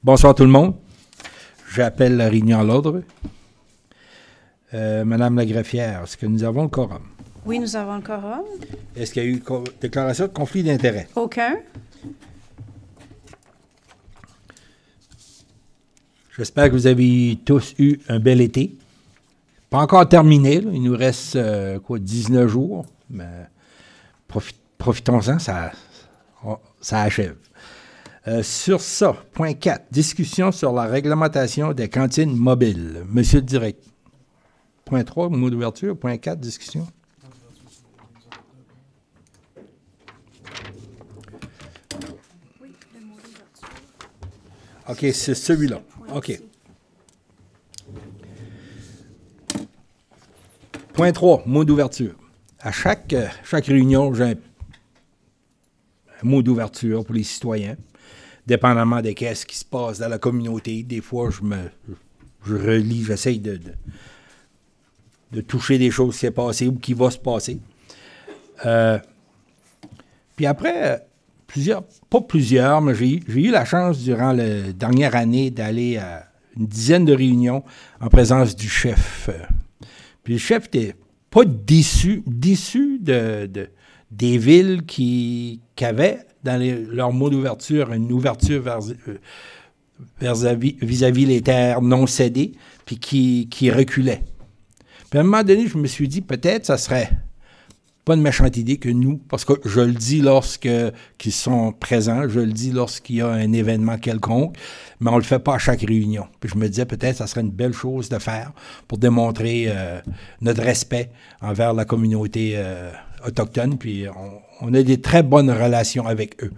Bonsoir tout le monde. J'appelle la réunion à l'ordre. Madame la greffière, est-ce que nous avons le quorum? Oui, nous avons le quorum. Est-ce qu'il y a eu déclaration de conflit d'intérêt? Aucun. J'espère que vous avez tous eu un bel été. Pas encore terminé, là. Il nous reste 19 jours, mais profitons-en, ça achève. Sur ça, point 4, discussion sur la réglementation des cantines mobiles. Monsieur le direct. Point 3, mot d'ouverture. Point 4, discussion. OK, c'est celui-là. OK. Point 3, mot d'ouverture. À chaque réunion, j'ai un mot d'ouverture pour les citoyens, dépendamment de ce qui se passe dans la communauté. Des fois, je relis, j'essaye de toucher des choses qui s'est passées ou qui vont se passer. Puis après, pas plusieurs, mais j'ai eu la chance durant la dernière année d'aller à une dizaine de réunions en présence du chef. Puis le chef n'était pas déçu des villes qui avaient dans leur mot d'ouverture une ouverture vis-à-vis les terres non cédées, puis qui reculaient. Puis à un moment donné, je me suis dit, peut-être ça serait pas une méchante idée que nous, parce que je le dis lorsqu'ils sont présents, je le dis lorsqu'il y a un événement quelconque, mais on le fait pas à chaque réunion. Puis je me disais, peut-être ça serait une belle chose de faire pour démontrer notre respect envers la communauté autochtone, puis on a des très bonnes relations avec eux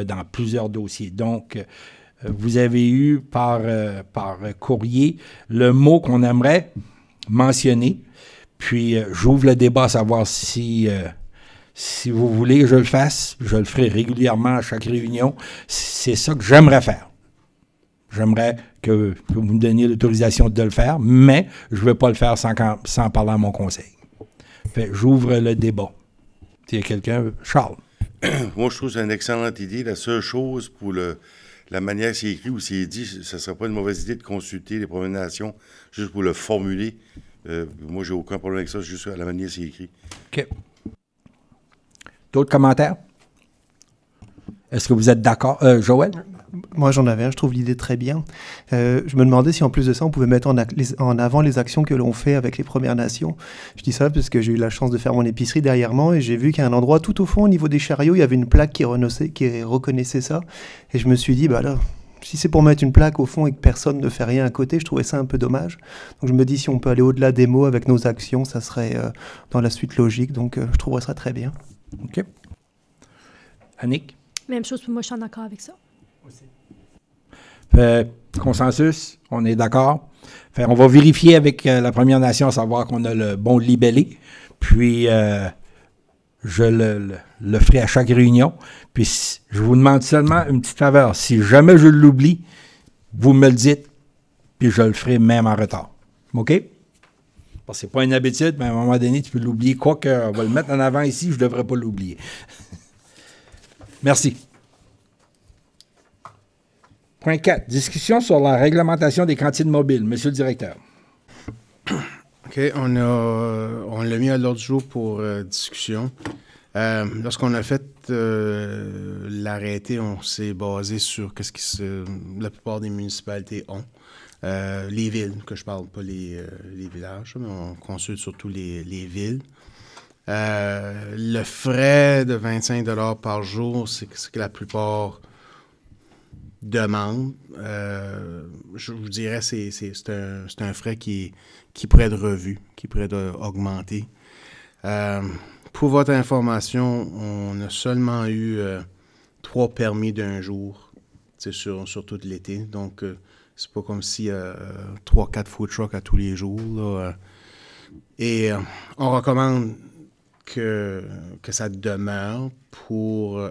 dans plusieurs dossiers. Donc, vous avez eu par courrier le mot qu'on aimerait mentionner. Puis, j'ouvre le débat à savoir si vous voulez que je le fasse. Je le ferai régulièrement à chaque réunion. C'est ça que j'aimerais faire. J'aimerais que vous me donniez l'autorisation de le faire, mais je ne vais pas le faire sans parler à mon conseil. Fait, j'ouvre le débat. S'il y a quelqu'un... Charles. Moi, je trouve que c'est une excellente idée. La seule chose pour la manière c'est écrit ou c'est dit, ce ne serait pas une mauvaise idée de consulter les Premières Nations juste pour le formuler. Moi, j'ai aucun problème avec ça, juste à la manière c'est écrit. OK. D'autres commentaires? Est-ce que vous êtes d'accord? Joël? Moi, j'en avais un. Je trouve l'idée très bien. Je me demandais si, en plus de ça, on pouvait mettre en avant les actions que l'on fait avec les Premières Nations. Je dis ça parce que j'ai eu la chance de faire mon épicerie derrière moi et j'ai vu qu'à un endroit tout au fond, au niveau des chariots, il y avait une plaque qui reconnaissait ça. Et je me suis dit, bah là, si c'est pour mettre une plaque au fond et que personne ne fait rien à côté, je trouvais ça un peu dommage. Donc je me dis, si on peut aller au-delà des mots avec nos actions, ça serait dans la suite logique. Donc je trouverais ça très bien. OK. Annick? Même chose pour moi, je suis en accord avec ça. Consensus, on est d'accord. On va vérifier avec la Première Nation à savoir qu'on a le bon libellé. Puis, je le ferai à chaque réunion. Puis, je vous demande seulement une petite faveur. Si jamais je l'oublie, vous me le dites, puis je le ferai même en retard. OK? Parce que c'est pas une habitude, mais à un moment donné, tu peux l'oublier. Quoique, on va le mettre en avant ici, je ne devrais pas l'oublier. Merci. Point 4. Discussion sur la réglementation des cantines mobiles. Monsieur le directeur. OK. On l'a mis à l'ordre du jour pour discussion. Lorsqu'on a fait l'arrêté, on s'est basé sur la plupart des municipalités ont. Les villes, que je parle, pas les villages, mais on consulte surtout les villes. Le frais de 25 $ par jour, c'est ce que la plupart demandent. Je vous dirais c'est un frais qui pourrait être revu, qui pourrait être augmenté. Pour votre information, on a seulement eu 3 permis d'un jour sur tout l'été. Donc, c'est pas comme s'il y a 3-4 food trucks à tous les jours. Là. Et on recommande que ça demeure pour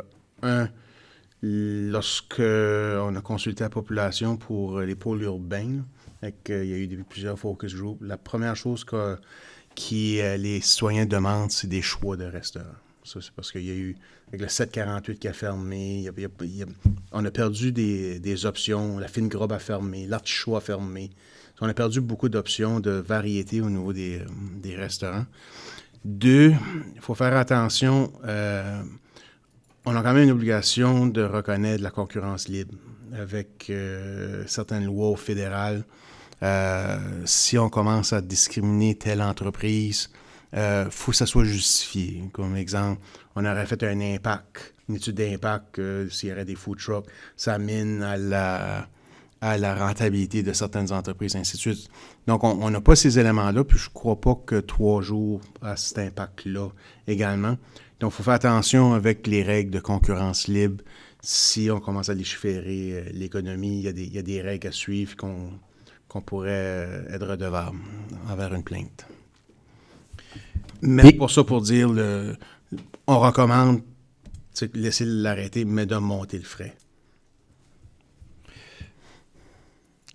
lorsque on a consulté la population pour les pôles urbains, il y a eu plusieurs focus groups. La première chose que les citoyens demandent, c'est des choix de restaurants. Ça, c'est parce qu'il y a eu, avec le 748 qui a fermé, on a perdu des options. La fine grobe a fermé, l'artichaut a fermé. On a perdu beaucoup d'options de variété au niveau des restaurants. 2, il faut faire attention. On a quand même une obligation de reconnaître la concurrence libre avec certaines lois fédérales. Si on commence à discriminer telle entreprise, faut que ça soit justifié. Comme exemple, on aurait fait un impact, une étude d'impact, s'il y aurait des food trucks, ça mine à la rentabilité de certaines entreprises, ainsi de suite. Donc, on n'a pas ces éléments-là, puis je ne crois pas que 3 jours à cet impact-là également. Donc, il faut faire attention avec les règles de concurrence libre. Si on commence à légiférer l'économie, il y a des règles à suivre qu'on pourrait être redevable envers une plainte. Mais pour ça, pour dire, on recommande laisser l'arrêter, mais de monter le frais.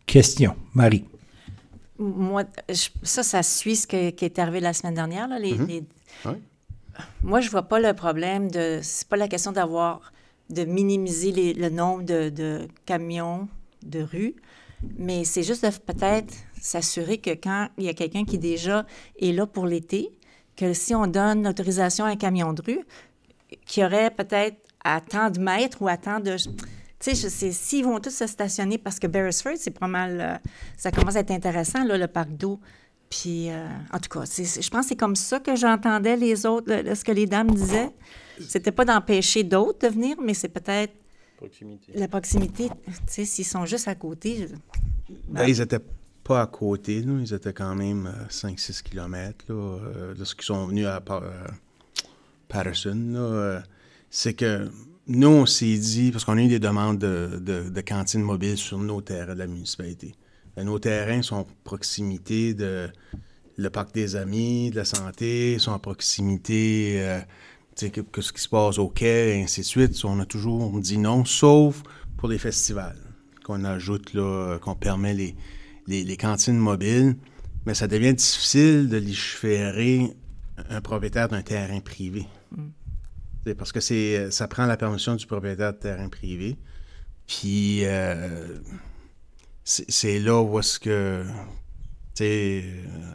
Question. Marie. Moi, ça suit ce qui est arrivé la semaine dernière. Là, Oui. Moi, je vois pas le problème de... C'est pas la question de minimiser le nombre de camions de rue, mais c'est juste de peut-être s'assurer que quand il y a quelqu'un qui déjà est là pour l'été, que si on donne l'autorisation à un camion de rue, qu'il y aurait peut-être à tant de mètres ou à tant de... Tu sais, s'ils vont tous se stationner, parce que Beresford, c'est pas mal... ça commence à être intéressant, là, le parc d'eau. Puis, en tout cas, je pense que c'est comme ça que j'entendais les autres, ce que les dames disaient. C'était pas d'empêcher d'autres de venir, mais c'est peut-être la proximité. Tu sais, s'ils sont juste à côté... Ils n'étaient pas à côté, là. Ils étaient quand même à 5-6 km, là, de ce qu'ils sont venus à Patterson, là. C'est que nous, on s'est dit, parce qu'on a eu des demandes de cantines mobiles sur nos terrains de la municipalité. Nos terrains sont à proximité de le parc des Amis, de la santé, sont à proximité que ce qui se passe au quai, et ainsi de suite. On a toujours dit non, sauf pour les festivals, qu'on ajoute, là, qu'on permet les cantines mobiles. Mais ça devient difficile de légiférer un propriétaire d'un terrain privé. Parce que ça prend la permission du propriétaire de terrain privé. Puis, c'est là où est-ce que,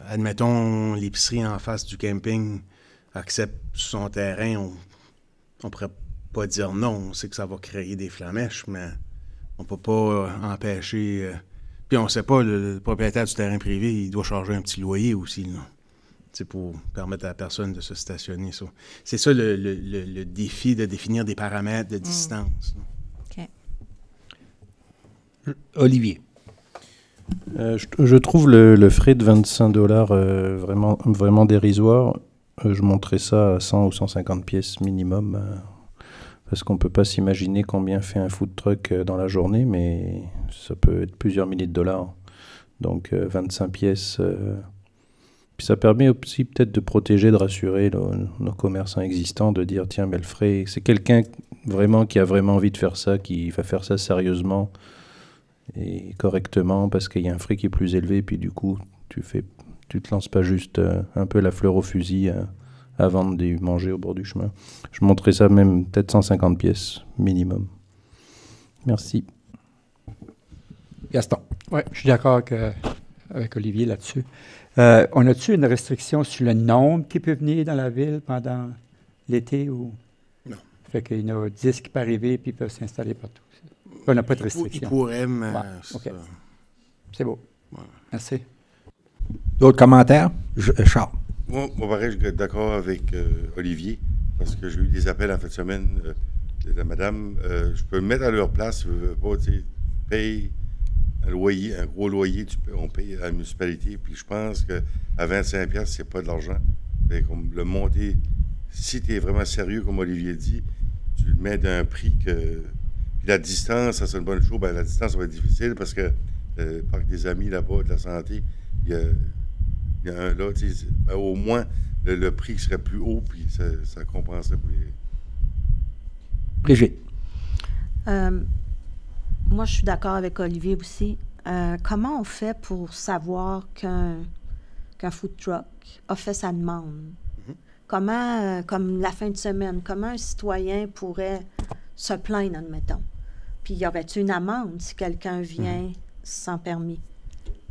admettons, l'épicerie en face du camping accepte son terrain, on pourrait pas dire non. On sait que ça va créer des flamèches, mais on peut pas empêcher... puis on sait pas, le propriétaire du terrain privé, il doit charger un petit loyer aussi, là. Pour permettre à la personne de se stationner. Ça. C'est ça le défi de définir des paramètres de distance. OK. Olivier. Je trouve le frais de 25 $ vraiment, vraiment dérisoire. Je monterais ça à 100 ou 150 pièces minimum, parce qu'on ne peut pas s'imaginer combien fait un food truck dans la journée, mais ça peut être plusieurs milliers de dollars. Donc 25 pièces... Puis ça permet aussi peut-être de protéger, de rassurer nos commerçants existants, de dire tiens, mais le frais, c'est quelqu'un vraiment qui a vraiment envie de faire ça, qui va faire ça sérieusement et correctement, parce qu'il y a un frais qui est plus élevé, puis du coup, tu te lances pas juste un peu la fleur au fusil à vendre du manger au bord du chemin. Je montrerai ça même peut-être 150 pièces minimum. Merci. Gaston. Oui, je suis d'accord avec Olivier là-dessus. On a-tu une restriction sur le nombre qui peut venir dans la ville pendant l'été ou... Non. Fait qu'il y en a 10 qui peuvent arriver puis ils peuvent s'installer partout. On n'a pas de restriction. Ils pourraient, mais... Ouais, OK. C'est beau. Ouais. Merci. D'autres commentaires? Charles. Moi, pareil, je suis d'accord avec Olivier, parce que j'ai eu des appels en fin de semaine de la madame. Je peux me mettre à leur place, je veux pas, tu sais, paye un loyer, un gros loyer, on paye à la municipalité, puis je pense qu'à 25$, c'est pas de l'argent. Comme le monter, si tu es vraiment sérieux, comme Olivier dit, tu le mets d'un prix que... Puis la distance, ça c'est une bonne chose. Ben, la distance, ça va être difficile parce que le parc des Amis là-bas, de la santé, il y a un là, tu sais, ben, au moins le prix serait plus haut, puis ça compenserait pour les... Brigitte. Moi, je suis d'accord avec Olivier aussi. Comment on fait pour savoir qu'un food truck a fait sa demande? comment, comme la fin de semaine, comment un citoyen pourrait se plaindre, admettons? Puis y aurait-il une amende si quelqu'un vient sans permis?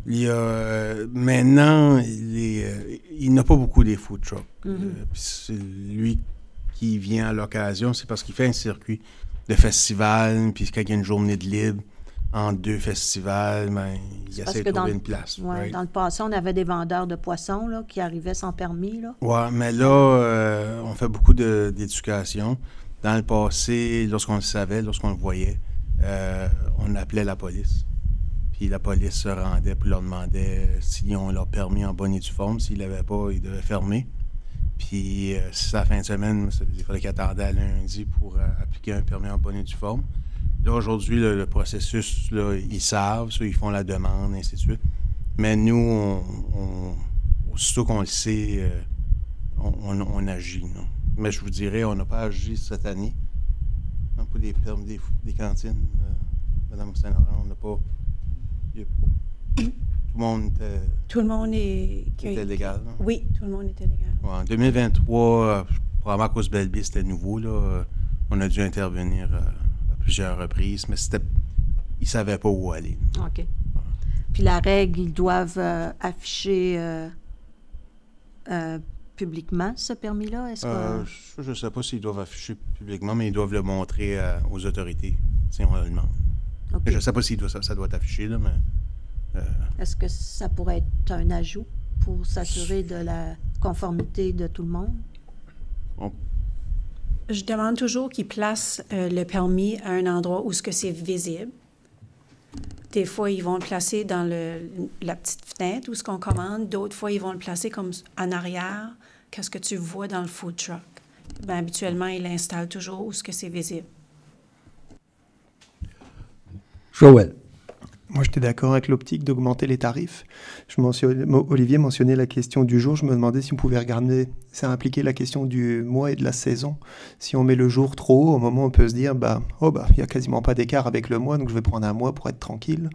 Il y a, maintenant, il n'a pas beaucoup des food trucks. Puis c'est lui qui vient à l'occasion, c'est parce qu'il fait un circuit de festival, puis quand il y a une journée de libre, en 2 festivals, ben, il essaie de trouver une place. Ouais, right? dans le passé, on avait des vendeurs de poissons là, qui arrivaient sans permis. Là. Oui, mais là, on fait beaucoup d'éducation. Dans le passé, lorsqu'on le savait, lorsqu'on le voyait, on appelait la police. Puis la police se rendait puis leur demandait s'ils ont leur permis en bonne et due forme. S'ils ne l'avaient pas, ils devaient fermer. Puis si c'est la fin de semaine, il fallait qu'ils attendaient à lundi pour appliquer un permis en bonne et due forme. Là, aujourd'hui, le processus, là, ils savent, ça, ils font la demande, ainsi de suite. Mais nous, aussitôt qu'on le sait, on agit. Non? Mais je vous dirais, on n'a pas agi cette année. Non, pour les permis des cantines, Mme Saint-Laurent, on n'a pas... Tout le monde était légal. Non? Oui, tout le monde était légal. Ouais, en 2023, probablement à cause de Belleville, c'était nouveau. Là, on a dû intervenir à plusieurs reprises, mais ils ne savaient pas où aller. OK. Puis la règle, ils doivent afficher publiquement ce permis-là? Est-ce que... Je ne sais pas s'ils doivent afficher publiquement, mais ils doivent le montrer aux autorités si on le demande. Okay. Je ne sais pas si ça doit être affiché, là, mais... Est-ce que ça pourrait être un ajout pour s'assurer de la conformité de tout le monde? Je demande toujours qu'ils placent le permis à un endroit où c'est visible. Des fois, ils vont le placer dans la petite fenêtre où ce qu'on commande. D'autres fois, ils vont le placer comme en arrière. Qu'est-ce que tu vois dans le food truck? Bien, habituellement, ils l'installent toujours où c'est visible. Joël. Moi, j'étais d'accord avec l'optique d'augmenter les tarifs. Olivier mentionnait la question du jour. Je me demandais si on pouvait regarder, ça impliquait la question du mois et de la saison. Si on met le jour trop haut, au moment on peut se dire, il n'y a quasiment pas d'écart avec le mois, donc je vais prendre un mois pour être tranquille.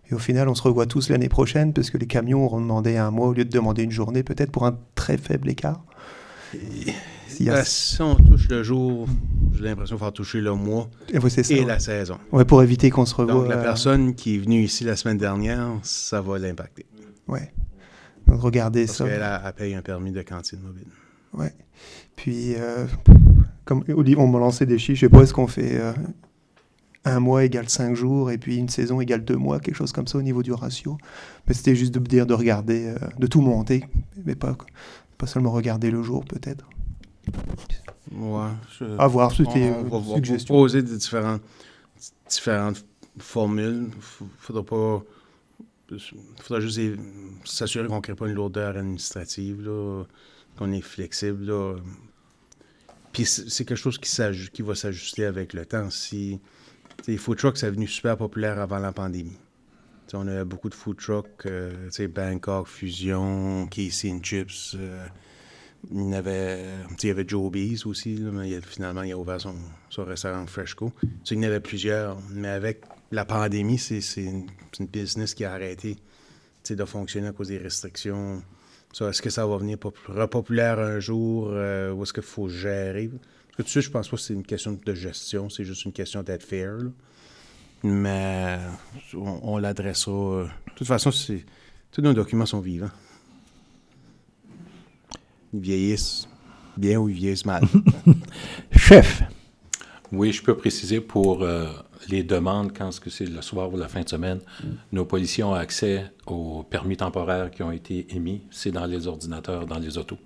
Et au final, on se revoit tous l'année prochaine, parce que les camions auront demandé un mois au lieu de demander une journée, peut-être pour un très faible écart. Si on touche le jour, j'ai l'impression qu'il faut toucher le mois et la saison. Ouais, pour éviter qu'on se revoie. Donc, la personne qui est venue ici la semaine dernière, ça va l'impacter. Oui. Donc, regardez ça. Parce qu'elle paye un permis de cantine mobile. Oui. Puis, comme on m'a lancé des chiffres, je ne sais pas, est-ce qu'on fait un mois égale 5 jours et puis une saison égale 2 mois, quelque chose comme ça au niveau du ratio. Mais c'était juste de dire de regarder, de tout monter, mais pas seulement regarder le jour, peut-être. Ouais, à voir, c'était on va suggestion. Poser des différentes formules. Faudra juste s'assurer qu'on ne crée pas une lourdeur administrative, là, qu'on est flexible. Là. Puis c'est quelque chose qui va s'ajuster avec le temps. Les food trucks, c'est devenu super populaire avant la pandémie. T'sais, on avait beaucoup de food trucks, Bangkok, Fusion, Casey & Chips. Il y avait Joby's aussi, là, mais finalement, il a ouvert son restaurant Freshco. Il y en avait plusieurs, mais avec la pandémie, c'est une business qui a arrêté de fonctionner à cause des restrictions. Est-ce que ça va venir repopulaire un jour ou est-ce qu'il faut gérer? Parce que tout de suite, je pense pas que c'est une question de gestion, c'est juste une question d'être fair. Là. Mais on l'adressera. De toute façon, tous nos documents sont vivants. Ils vieillissent bien ou ils vieillissent mal. Chef. Oui, je peux préciser pour les demandes, quand c'est le soir ou la fin de semaine, nos policiers ont accès aux permis temporaires qui ont été émis. C'est dans les ordinateurs, dans les autos.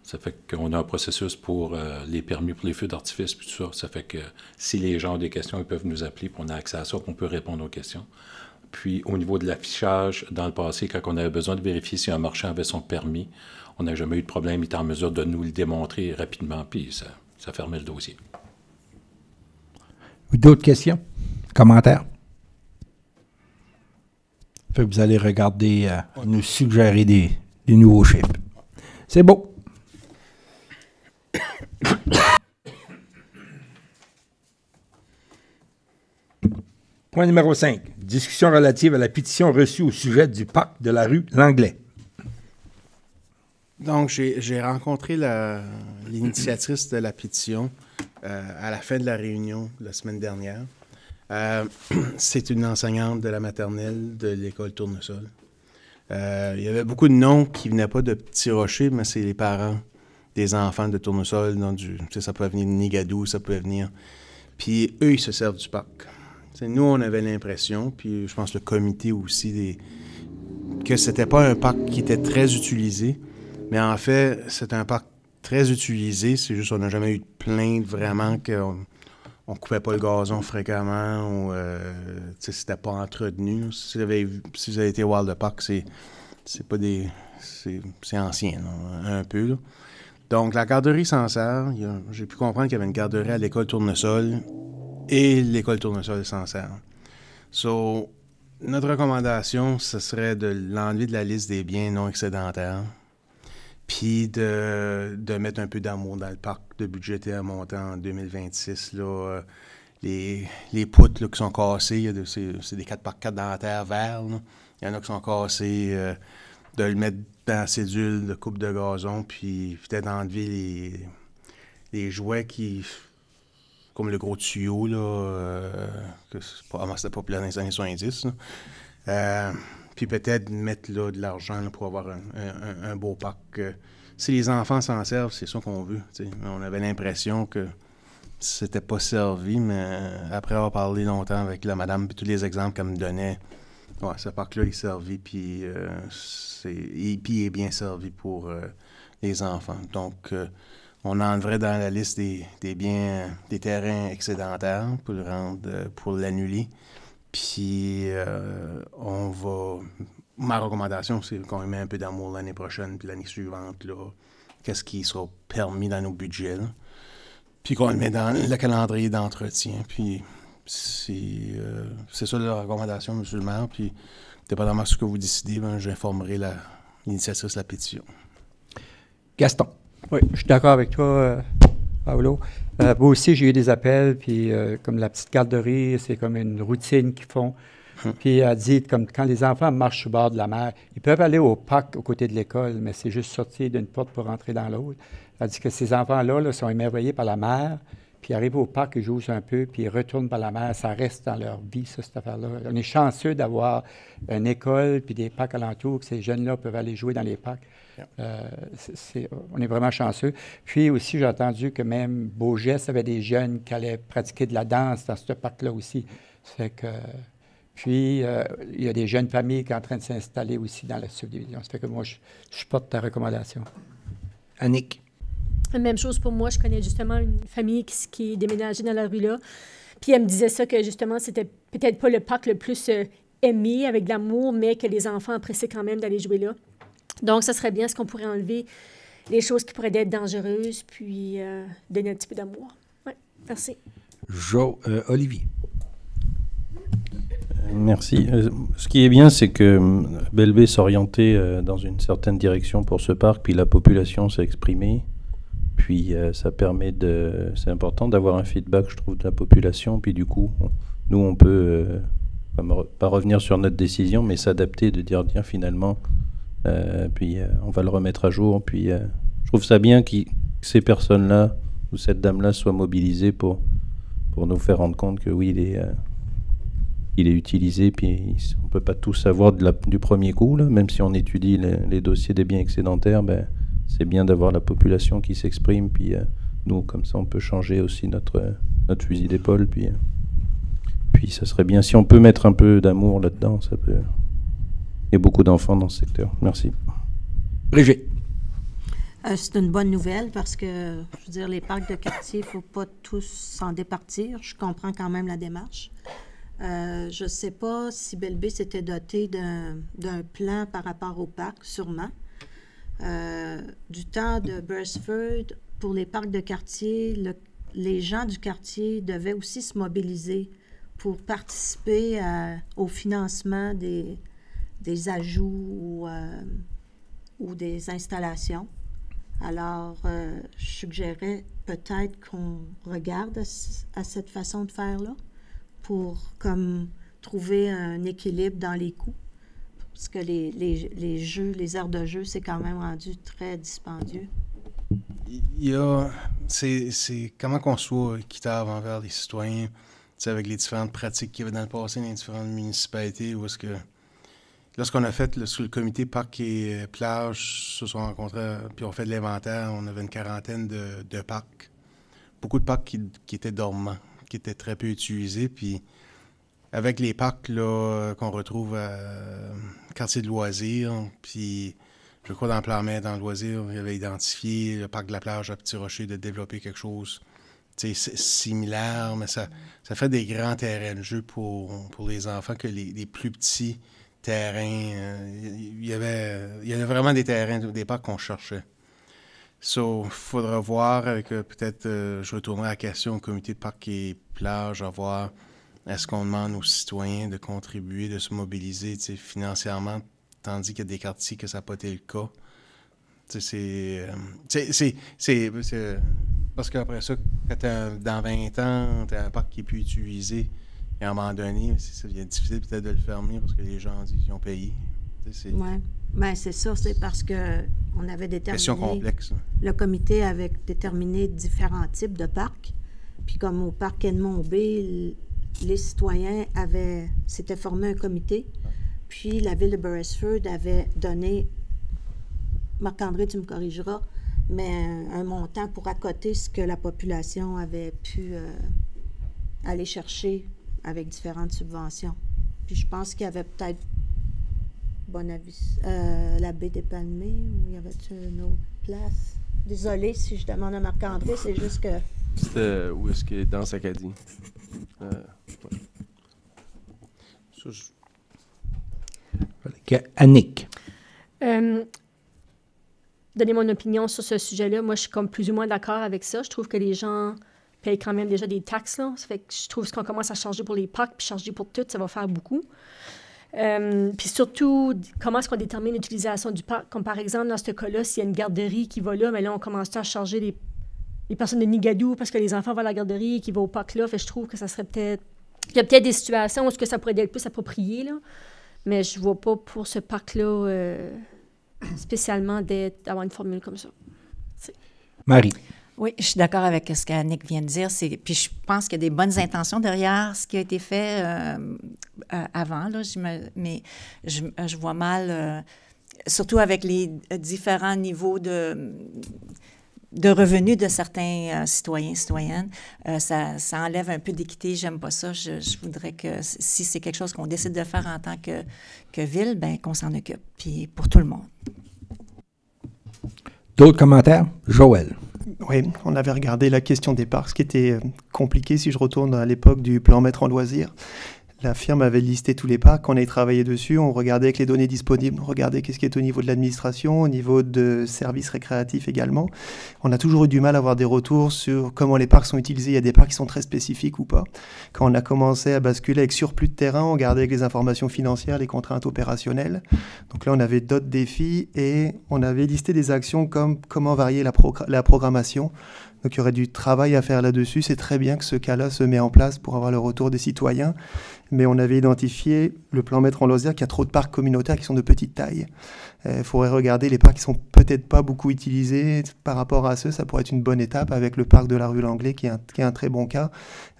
Ça fait qu'on a un processus pour les permis pour les feux d'artifice, puis tout ça. Ça fait que si les gens ont des questions, ils peuvent nous appeler, puis on a accès à ça, puis on peut répondre aux questions. Puis au niveau de l'affichage, dans le passé, quand on avait besoin de vérifier si un marchand avait son permis, on n'a jamais eu de problème. Il était en mesure de nous le démontrer rapidement, puis ça fermait le dossier. D'autres questions? Commentaires? Fait que vous allez regarder, nous suggérer des nouveaux chiffres. C'est beau. Point numéro 5. Discussion relative à la pétition reçue au sujet du parc de la rue Langlais. Donc, j'ai rencontré l'initiatrice de la pétition à la fin de la réunion la semaine dernière. C'est une enseignante de la maternelle de l'école Tournesol. Il y avait beaucoup de noms qui ne venaient pas de Petit Rocher, mais c'est les parents des enfants de Tournesol. Ça peut venir de Nigadou, ça peut venir. Puis eux, ils se servent du parc. Nous, on avait l'impression, puis je pense le comité aussi, que c'était pas un parc qui était très utilisé. Mais en fait, c'est un parc très utilisé. C'est juste qu'on n'a jamais eu de plainte vraiment qu'on ne coupait pas le gazon fréquemment ou c'était pas entretenu. Si vous avez été voir le parc, c'est pas des... C'est ancien, là, un peu, là. Donc, la garderie s'en sert. J'ai pu comprendre qu'il y avait une garderie à l'école Tournesol et l'école Tournesol s'en sert. So, notre recommandation, ce serait de l'enlever de la liste des biens non excédentaires, puis de mettre un peu d'amour dans le parc, de budgéter un montant en 2026. Là, les poutres là, qui sont cassées, c'est des 4x4 dans la terre vert. Là. Il y en a qui sont cassées, de le mettre dans la cédule de coupe de gazon, puis peut-être enlever les jouets qui... comme le gros tuyau, là, que c'était populaire dans les années 70. Puis peut-être mettre là, de l'argent là, pour avoir un beau parc. Si les enfants s'en servent, c'est ça qu'on veut. T'sais. On avait l'impression que c'était pas servi, mais après avoir parlé longtemps avec la madame et tous les exemples qu'elle me donnait, ouais, ce parc-là est servi, puis il est bien servi pour les enfants. Donc, on enleverait dans la liste des biens, des terrains excédentaires pour l'annuler. Puis, ma recommandation, c'est qu'on met un peu d'amour l'année prochaine, puis l'année suivante, là, qu'est-ce qui sera permis dans nos budgets, là. Puis qu'on le met dans le calendrier d'entretien. Puis, c'est ça la recommandation, M. le maire. Puis, dépendamment de ce que vous décidez, j'informerai l'initiatrice de la pétition. Gaston. Oui, je suis d'accord avec toi, Paolo. Moi aussi, j'ai eu des appels, puis comme la petite garderie, c'est comme une routine qu'ils font. Puis elle dit, comme quand les enfants marchent au bord de la mer, ils peuvent aller au parc aux côtés de l'école, mais c'est juste sortir d'une porte pour rentrer dans l'autre. Elle dit que ces enfants-là là, sont émerveillés par la mer, puis ils arrivent au parc, ils jouent un peu, puis ils retournent par la mer. Ça reste dans leur vie, ça, cette affaire-là. On est chanceux d'avoir une école, puis des parcs alentours, que ces jeunes-là peuvent aller jouer dans les parcs. On est vraiment chanceux. Puis aussi, j'ai entendu que même Beaugest avait des jeunes qui allaient pratiquer de la danse dans ce parc-là aussi. Puis, il y a des jeunes familles qui sont en train de s'installer aussi dans la subdivision. Ça fait que moi, je porte ta recommandation. Annick. Même chose pour moi. Je connais justement une famille qui est déménagée dans la rue là. Puis elle me disait ça, que justement, c'était peut-être pas le parc le plus aimé, avec de l'amour, mais que les enfants appréciaient quand même d'aller jouer là. Donc, ça serait bien ce qu'on pourrait enlever les choses qui pourraient être dangereuses, puis donner un petit peu d'amour. Oui, merci. Olivier. Merci. Ce qui est bien, c'est que Belle-Baie s'orientait dans une certaine direction pour ce parc, puis la population s'est exprimée. Puis ça permet c'est important d'avoir un feedback, je trouve, de la population. Puis du coup, nous, on peut pas revenir sur notre décision, mais s'adapter, de dire, tiens, finalement, puis on va le remettre à jour. Puis je trouve ça bien que ces personnes-là, ou cette dame-là, soient mobilisées pour nous faire rendre compte que oui, il est utilisé, puis on ne peut pas tout savoir du premier coup, là, même si on étudie les dossiers des biens excédentaires, c'est bien d'avoir la population qui s'exprime, puis nous, comme ça, on peut changer aussi notre fusil d'épaule, puis ça serait bien. Si on peut mettre un peu d'amour là-dedans, ça peut... Il y a beaucoup d'enfants dans ce secteur. Merci. Brigitte. C'est une bonne nouvelle parce que, je veux dire, les parcs de quartier, il ne faut pas tous s'en départir. Je comprends quand même la démarche. Je ne sais pas si Belle-Baie s'était doté d'un plan par rapport au parc, sûrement. Du temps de Beresford, pour les parcs de quartier, les gens du quartier devaient aussi se mobiliser pour participer au financement des ajouts ou des installations. Alors, je suggérais peut-être qu'on regarde à cette façon de faire-là pour comme trouver un équilibre dans les coûts. Parce que les jeux, les aires de jeu, c'est quand même rendu très dispendieux. C'est comment qu'on soit équitable envers les citoyens, avec les différentes pratiques qu'il y avait dans le passé dans les différentes municipalités, où est-ce que lorsqu'on a fait sur le comité parcs et plages, se sont rencontrés, puis on fait de l'inventaire, on avait une quarantaine de parcs. Beaucoup de parcs qui étaient dormants, qui étaient très peu utilisés, puis avec les parcs là, qu'on retrouve à quartier de loisirs, puis je crois dans le plan maître, dans le loisir, il avait identifié le parc de la plage à Petit Rocher de développer quelque chose similaire, mais ça fait des grands terrains de jeu pour les enfants que les plus petits terrains. Il y avait vraiment des terrains, des parcs qu'on cherchait. So, il faudra voir avec peut-être, je retournerai à la question au comité de parcs et plages, à voir est-ce qu'on demande aux citoyens de contribuer, de se mobiliser financièrement, tandis qu'il y a des quartiers que ça n'a pas été le cas. C'est parce qu'après ça, quand dans 20 ans, tu as un parc qui est plus utilisé, et à un moment donné, ça devient difficile peut-être de le fermer parce que les gens disent qu'ils ont payé. Oui, bien c'est ça, c'est parce qu'on avait déterminé... Question complexe. Le comité avait déterminé différents types de parcs. Puis comme au parc Edmond-Bay, les citoyens s'étaient formé un comité. Puis la ville de Beresford avait donné, Marc-André, tu me corrigeras, mais un montant pour accoter ce que la population avait pu aller chercher avec différentes subventions. Puis je pense qu'il y avait peut-être la baie des Palmiers, ou il y avait une autre place. Désolée si je demande à Marc-André, c'est juste que... C'était où est-ce qu'il est dans Acadie? Annick. Donner mon opinion sur ce sujet-là, moi, je suis comme plus ou moins d'accord avec ça. Je trouve que les gens payent quand même déjà des taxes, là. Ça fait que je trouve qu'on commence à charger pour les parcs, puis charger pour tout, ça va faire beaucoup. Puis surtout, comment est-ce qu'on détermine l'utilisation du parc? Comme par exemple, dans ce cas-là, s'il y a une garderie qui va là, mais là, on commence à charger les personnes de Nigadou parce que les enfants vont à la garderie et qui vont au parc là. Fait que je trouve que ça serait peut-être... Il y a peut-être des situations où ça pourrait être plus approprié, là. Mais je ne vois pas pour ce parc-là spécialement d'avoir une formule comme ça. Marie. Oui, je suis d'accord avec ce qu'Annick vient de dire. Puis je pense qu'il y a des bonnes intentions derrière ce qui a été fait avant, là, mais je vois mal, surtout avec les différents niveaux de revenus de certains citoyens, citoyennes, ça enlève un peu d'équité. J'aime pas ça. Je voudrais que si c'est quelque chose qu'on décide de faire en tant que ville, ben qu'on s'en occupe, puis pour tout le monde. D'autres commentaires? Joël. Oui, on avait regardé la question des parcs, ce qui était compliqué si je retourne à l'époque du plan maître en loisirs. La firme avait listé tous les parcs, on a travaillé dessus, on regardait avec les données disponibles, on regardait qu'est-ce qui est au niveau de l'administration, au niveau de services récréatifs également. On a toujours eu du mal à avoir des retours sur comment les parcs sont utilisés. Il y a des parcs qui sont très spécifiques ou pas. Quand on a commencé à basculer avec surplus de terrain, on regardait avec les informations financières, les contraintes opérationnelles. Donc là, on avait d'autres défis et on avait listé des actions comme comment varier la programmation. Donc il y aurait du travail à faire là-dessus. C'est très bien que ce cas-là se met en place pour avoir le retour des citoyens. Mais on avait identifié le plan maître en loisirs qu'il y a trop de parcs communautaires qui sont de petite taille. Il faudrait regarder les parcs qui sont peut-être pas beaucoup utilisés. Par rapport à ceux, ça pourrait être une bonne étape avec le parc de la rue Langlais qui est un très bon cas.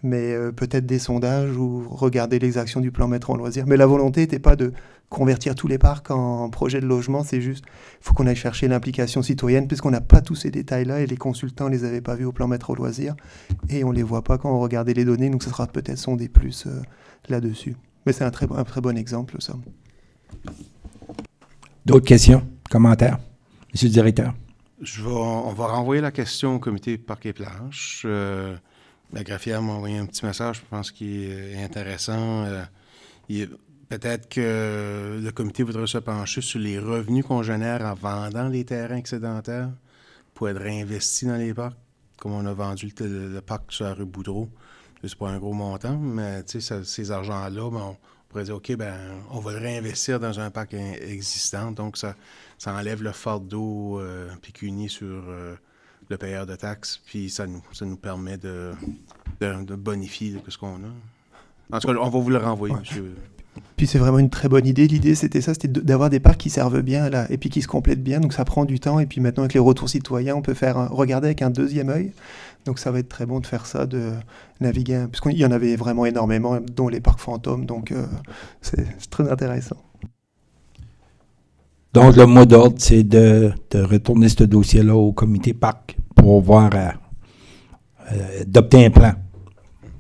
Mais peut-être des sondages ou regarder les actions du plan maître en loisirs. Mais la volonté n'était pas de convertir tous les parcs en projet de logement. C'est juste, il faut qu'on aille chercher l'implication citoyenne puisqu'on n'a pas tous ces détails-là et les consultants ne les avaient pas vus au plan maître en loisirs. Et on ne les voit pas quand on regardait les données. Donc ce sera peut-être sondé plus là-dessus. Mais c'est un très bon exemple, ça. D'autres questions, commentaires? Monsieur le directeur. On va renvoyer la question au comité Parcs et Plages. La graphière m'a envoyé un petit message, je pense qu'il est intéressant. Peut-être que le comité voudrait se pencher sur les revenus qu'on génère en vendant les terrains excédentaires pour être réinvestis dans les parcs, comme on a vendu le parc sur la rue Boudreau. C'est pas un gros montant, mais ces argents-là, on pourrait dire, OK, on va le réinvestir dans un parc existant. Donc, ça enlève le fardeau pécunier sur le payeur de taxes, puis ça nous permet de bonifier ce qu'on a. En tout cas, on va vous le renvoyer, monsieur. Puis c'est vraiment une très bonne idée. L'idée, c'était ça, c'était d'avoir des parcs qui servent bien, là, et puis qui se complètent bien. Donc ça prend du temps. Et puis maintenant, avec les retours citoyens, on peut regarder avec un deuxième œil. Donc ça va être très bon de faire ça, de naviguer, puisqu'il y en avait vraiment énormément, dont les parcs fantômes. Donc c'est très intéressant. Donc le mot d'ordre, c'est de retourner ce dossier-là au comité parc pour voir, d'opter un plan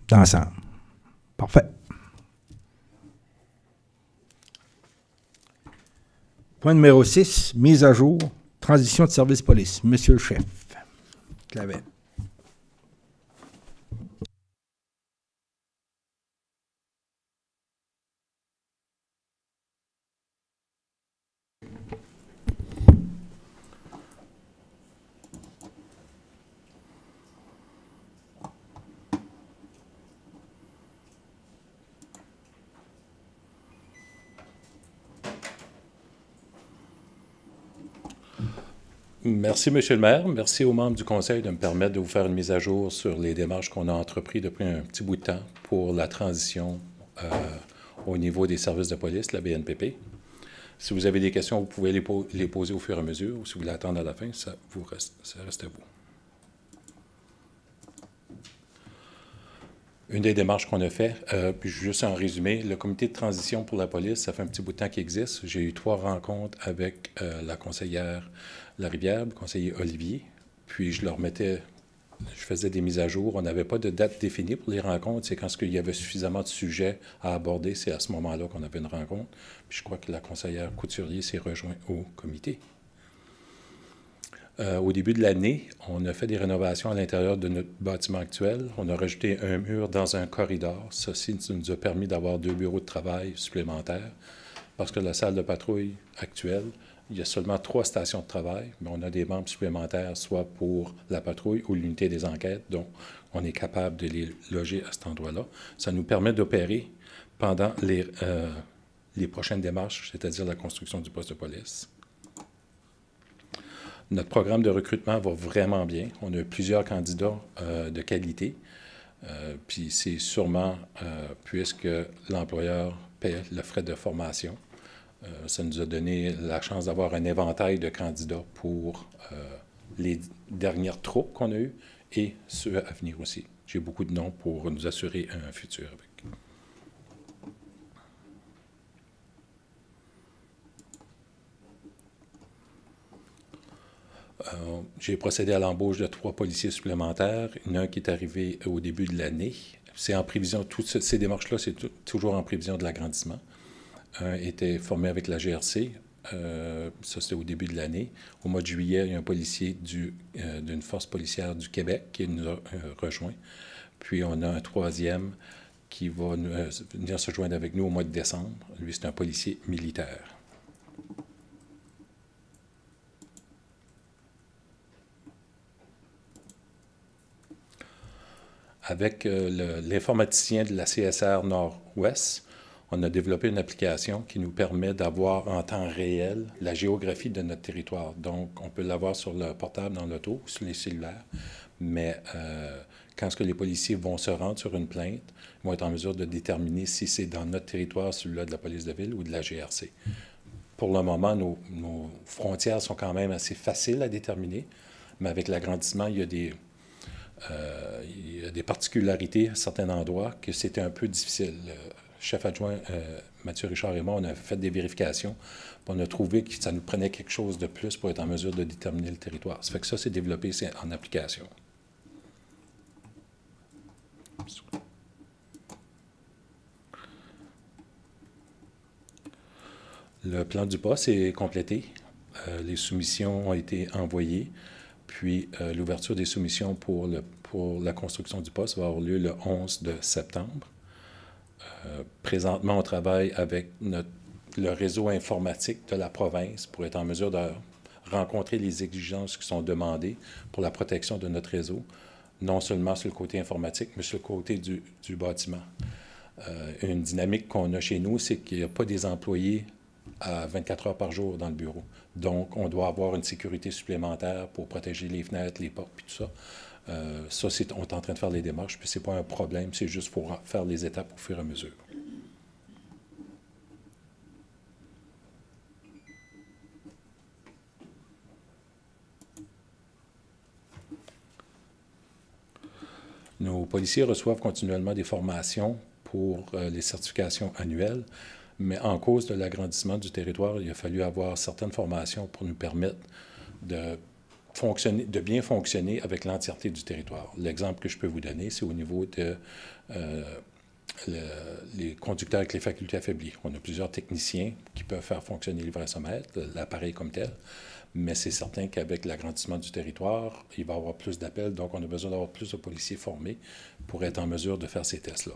d'ensemble. Parfait. Point numéro 6, mise à jour, transition de service police. Monsieur le chef. Clavet. Merci, Monsieur le maire. Merci aux membres du conseil de me permettre de vous faire une mise à jour sur les démarches qu'on a entreprises depuis un petit bout de temps pour la transition au niveau des services de police, la BNPP. Si vous avez des questions, vous pouvez les poser au fur et à mesure, ou si vous voulez attendre à la fin, ça reste à vous. Une des démarches qu'on a fait, puis juste en résumé, le comité de transition pour la police, ça fait un petit bout de temps qu'il existe. J'ai eu 3 rencontres avec la conseillère Larivière, le conseiller Olivier, puis je faisais des mises à jour. On n'avait pas de date définie pour les rencontres. C'est quand il y avait suffisamment de sujets à aborder, c'est à ce moment-là qu'on avait une rencontre. Puis je crois que la conseillère Couturier s'est rejointe au comité. Au début de l'année, on a fait des rénovations à l'intérieur de notre bâtiment actuel. On a rajouté un mur dans un corridor. Ceci nous a permis d'avoir 2 bureaux de travail supplémentaires parce que la salle de patrouille actuelle, il y a seulement 3 stations de travail, mais on a des membres supplémentaires, soit pour la patrouille ou l'unité des enquêtes, donc on est capable de les loger à cet endroit-là. Ça nous permet d'opérer pendant les prochaines démarches, c'est-à-dire la construction du poste de police. Notre programme de recrutement va vraiment bien. On a plusieurs candidats de qualité. Puis c'est sûrement puisque l'employeur paie le frais de formation. Ça nous a donné la chance d'avoir un éventail de candidats pour les dernières troupes qu'on a eues et ceux à venir aussi. J'ai beaucoup de noms pour nous assurer un futur avec. J'ai procédé à l'embauche de 3 policiers supplémentaires. Il y en a un qui est arrivé au début de l'année. C'est en prévision, toutes ces démarches-là, c'est toujours en prévision de l'agrandissement. Un était formé avec la GRC. Ça, c'était au début de l'année. Au mois de juillet, il y a un policier d'une force policière du Québec qui nous a rejoint. Puis, on a un 3e qui va venir se joindre avec nous au mois de décembre. Lui, c'est un policier militaire. Avec l'informaticien de la CSR Nord-Ouest, on a développé une application qui nous permet d'avoir en temps réel la géographie de notre territoire. Donc, on peut l'avoir sur le portable dans l'auto, sur les cellulaires, mais quand les policiers vont se rendre sur une plainte, ils vont être en mesure de déterminer si c'est dans notre territoire, celui-là de la police de ville ou de la GRC. Pour le moment, nos frontières sont quand même assez faciles à déterminer, mais avec l'agrandissement, il y a des particularités à certains endroits que c'était un peu difficile. Le chef adjoint Mathieu Richard et moi, on a fait des vérifications. On a trouvé que ça nous prenait quelque chose de plus pour être en mesure de déterminer le territoire. Ça fait que ça, c'est développé, c'est en application. Le plan du poste est complété. Les soumissions ont été envoyées. Puis, l'ouverture des soumissions pour la construction du poste va avoir lieu le 11 de septembre. Présentement, on travaille avec le réseau informatique de la province pour être en mesure de rencontrer les exigences qui sont demandées pour la protection de notre réseau, non seulement sur le côté informatique, mais sur le côté du bâtiment. Une dynamique qu'on a chez nous, c'est qu'il n'y a pas des employés à 24 heures par jour dans le bureau. Donc, on doit avoir une sécurité supplémentaire pour protéger les fenêtres, les portes, puis tout ça. Ça, on est en train de faire les démarches, puis c'est pas un problème, c'est juste pour faire les étapes au fur et à mesure. Nos policiers reçoivent continuellement des formations pour les certifications annuelles, mais en cause de l'agrandissement du territoire, il a fallu avoir certaines formations pour nous permettre de bien fonctionner avec l'entièreté du territoire. L'exemple que je peux vous donner, c'est au niveau de les conducteurs avec les facultés affaiblies. On a plusieurs techniciens qui peuvent faire fonctionner le livresomètre, l'appareil comme tel, mais c'est certain qu'avec l'agrandissement du territoire, il va y avoir plus d'appels, donc on a besoin d'avoir plus de policiers formés pour être en mesure de faire ces tests-là.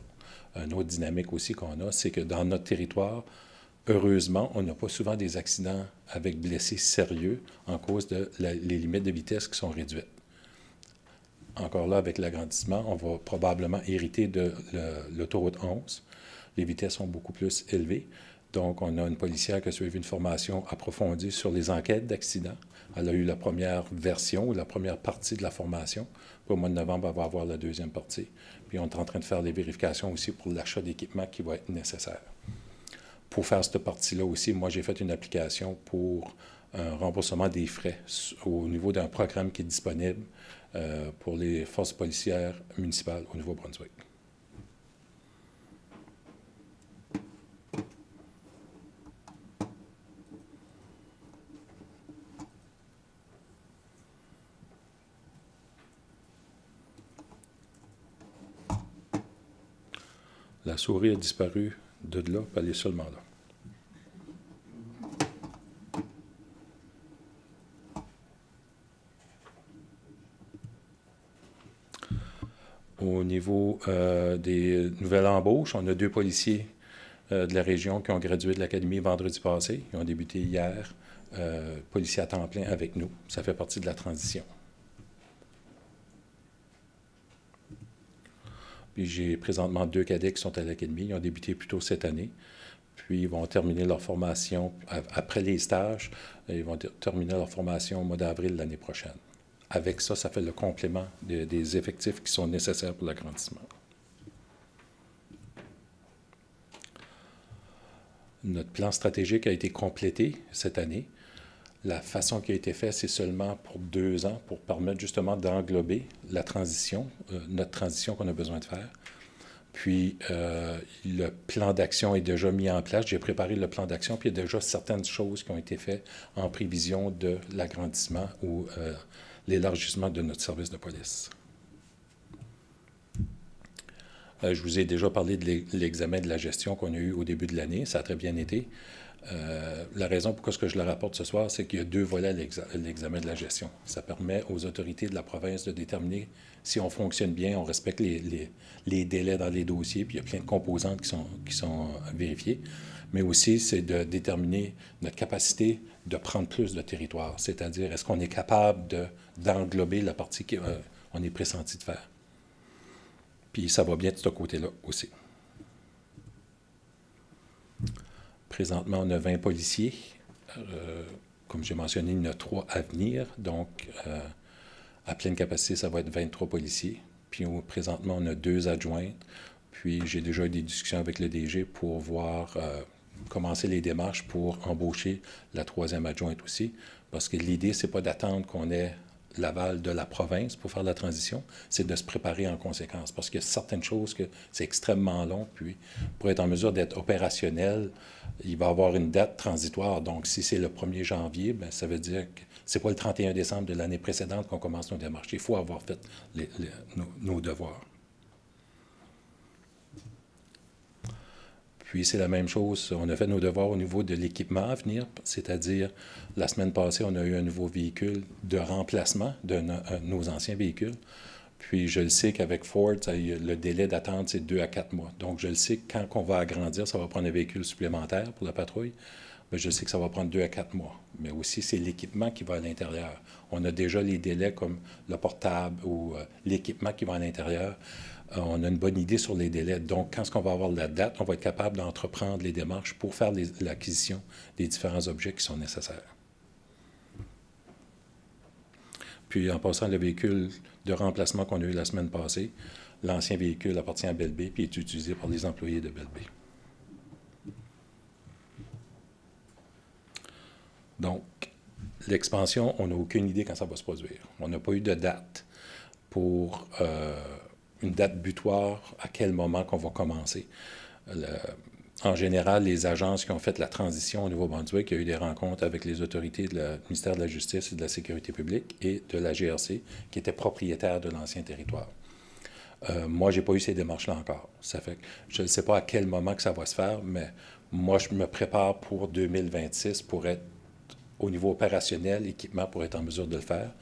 Une autre dynamique aussi qu'on a, c'est que dans notre territoire, heureusement, on n'a pas souvent des accidents avec blessés sérieux en cause de les limites de vitesse qui sont réduites. Encore là, avec l'agrandissement, on va probablement hériter de l'autoroute 11. Les vitesses sont beaucoup plus élevées. Donc, on a une policière qui a suivi une formation approfondie sur les enquêtes d'accidents. Elle a eu la première version ou la première partie de la formation. Puis au mois de novembre, elle va avoir la deuxième partie. Puis on est en train de faire des vérifications aussi pour l'achat d'équipements qui va être nécessaire. Pour faire cette partie-là aussi, moi, j'ai fait une application pour un remboursement des frais au niveau d'un programme qui est disponible pour les forces policières municipales au Nouveau-Brunswick. La souris a disparu de là, puis elle est seulement là. Au niveau des nouvelles embauches, on a 2 policiers de la région qui ont gradué de l'Académie vendredi passé. Ils ont débuté hier, policiers à temps plein avec nous. Ça fait partie de la transition. Puis j'ai présentement 2 cadets qui sont à l'Académie. Ils ont débuté plus tôt cette année. Puis ils vont terminer leur formation après les stages. Ils vont terminer leur formation au mois d'avril l'année prochaine. Avec ça, ça fait le complément des effectifs qui sont nécessaires pour l'agrandissement. Notre plan stratégique a été complété cette année. La façon qui a été faite, c'est seulement pour 2 ans, pour permettre justement d'englober la transition, notre transition qu'on a besoin de faire. Puis, le plan d'action est déjà mis en place. J'ai préparé le plan d'action, puis il y a déjà certaines choses qui ont été faites en prévision de l'agrandissement ou l'élargissement de notre service de police. Je vous ai déjà parlé de l'examen de la gestion qu'on a eu au début de l'année. Ça a très bien été. La raison pourquoi je le rapporte ce soir, c'est qu'il y a 2 volets à l'examen de la gestion. Ça permet aux autorités de la province de déterminer si on fonctionne bien, on respecte les délais dans les dossiers, puis il y a plein de composantes qui sont vérifiées. Mais aussi, c'est de déterminer notre capacité de prendre plus de territoire, c'est-à-dire est-ce qu'on est capable d'englober la partie qu'on est pressenti de faire. Puis ça va bien de ce côté-là aussi. Présentement, on a 20 policiers. Comme j'ai mentionné, il y en a 3 à venir. Donc, à pleine capacité, ça va être 23 policiers. Puis présentement, on a 2 adjointes. Puis j'ai déjà eu des discussions avec le DG pour voir commencer les démarches pour embaucher la 3e adjointe aussi. Parce que l'idée, ce n'est pas d'attendre qu'on ait l'aval de la province pour faire la transition, c'est de se préparer en conséquence. Parce qu'il y a certaines choses que c'est extrêmement long, puis pour être en mesure d'être opérationnel, il va y avoir une date transitoire. Donc, si c'est le 1er janvier, bien, ça veut dire que c'est pas le 31 décembre de l'année précédente qu'on commence nos démarches. Il faut avoir fait nos devoirs. Puis, c'est la même chose. On a fait nos devoirs au niveau de l'équipement à venir, c'est-à-dire, la semaine passée, on a eu un nouveau véhicule de remplacement de nos anciens véhicules. Puis, je le sais qu'avec Ford, le délai d'attente, c'est 2 à 4 mois. Donc, je le sais que quand on va agrandir, ça va prendre un véhicule supplémentaire pour la patrouille. Mais je sais que ça va prendre 2 à 4 mois mais aussi c'est l'équipement qui va à l'intérieur. On a déjà les délais comme le portable ou l'équipement qui va à l'intérieur. On a une bonne idée sur les délais. Donc, quand on va avoir la date, on va être capable d'entreprendre les démarches pour faire l'acquisition des différents objets qui sont nécessaires. Puis, en passant, le véhicule de remplacement qu'on a eu la semaine passée, l'ancien véhicule appartient à Belle Bay puis est utilisé par les employés de Belle Bay. Donc, l'expansion, on n'a aucune idée quand ça va se produire. On n'a pas eu de date pour une date butoir, à quel moment qu'on va commencer. En général, les agences qui ont fait la transition au Nouveau-Brunswick, il y a eu des rencontres avec les autorités du ministère de la Justice et de la Sécurité publique et de la GRC, qui étaient propriétaires de l'ancien territoire. Moi, je n'ai pas eu ces démarches-là encore. Ça fait que je ne sais pas à quel moment que ça va se faire, mais moi, je me prépare pour 2026 pour être au niveau opérationnel, l'équipement pour être en mesure de le faire.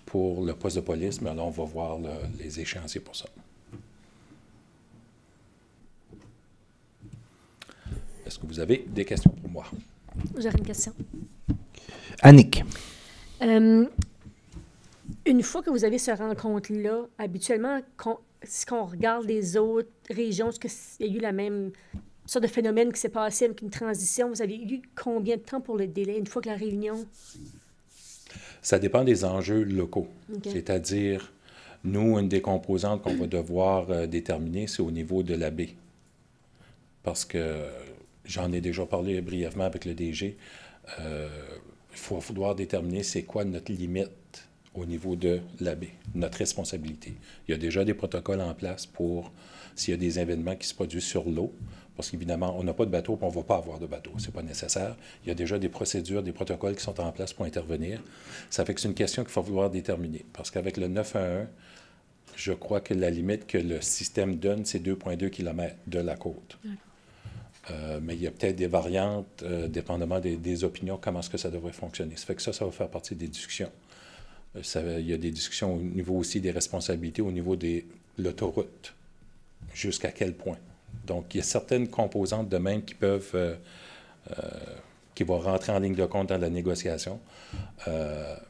Pour le poste de police, mais là, on va voir les échéanciers pour ça. Est-ce que vous avez des questions pour moi? J'aurais une question. Annick. Une fois que vous avez ce rencontre-là, habituellement, si on regarde les autres régions, est-ce qu'il y a eu la même sorte de phénomène qui s'est passé avec une transition? Vous avez eu combien de temps pour le délai une fois que la réunion? Ça dépend des enjeux locaux. Okay. C'est-à-dire, nous, une des composantes qu'on va devoir déterminer, c'est au niveau de la baie. Parce que j'en ai déjà parlé brièvement avec le DG. Il faut devoir déterminer c'est quoi notre limite au niveau de la baie, notre responsabilité. Il y a déjà des protocoles en place pour s'il y a des événements qui se produisent sur l'eau. Parce qu'évidemment, on n'a pas de bateau, puis on ne va pas avoir de bateau. Ce n'est pas nécessaire. Il y a déjà des procédures, des protocoles qui sont en place pour intervenir. Ça fait que c'est une question qu'il faut vouloir déterminer. Parce qu'avec le 911, je crois que la limite que le système donne, c'est 2,2 km de la côte. Mais il y a peut-être des variantes, dépendamment des opinions, comment est-ce que ça devrait fonctionner. Ça fait que ça va faire partie des discussions. Il y a des discussions au niveau aussi des responsabilités, au niveau de l'autoroute. Jusqu'à quel point. Donc, il y a certaines composantes de même qui peuvent, qui vont rentrer en ligne de compte dans la négociation.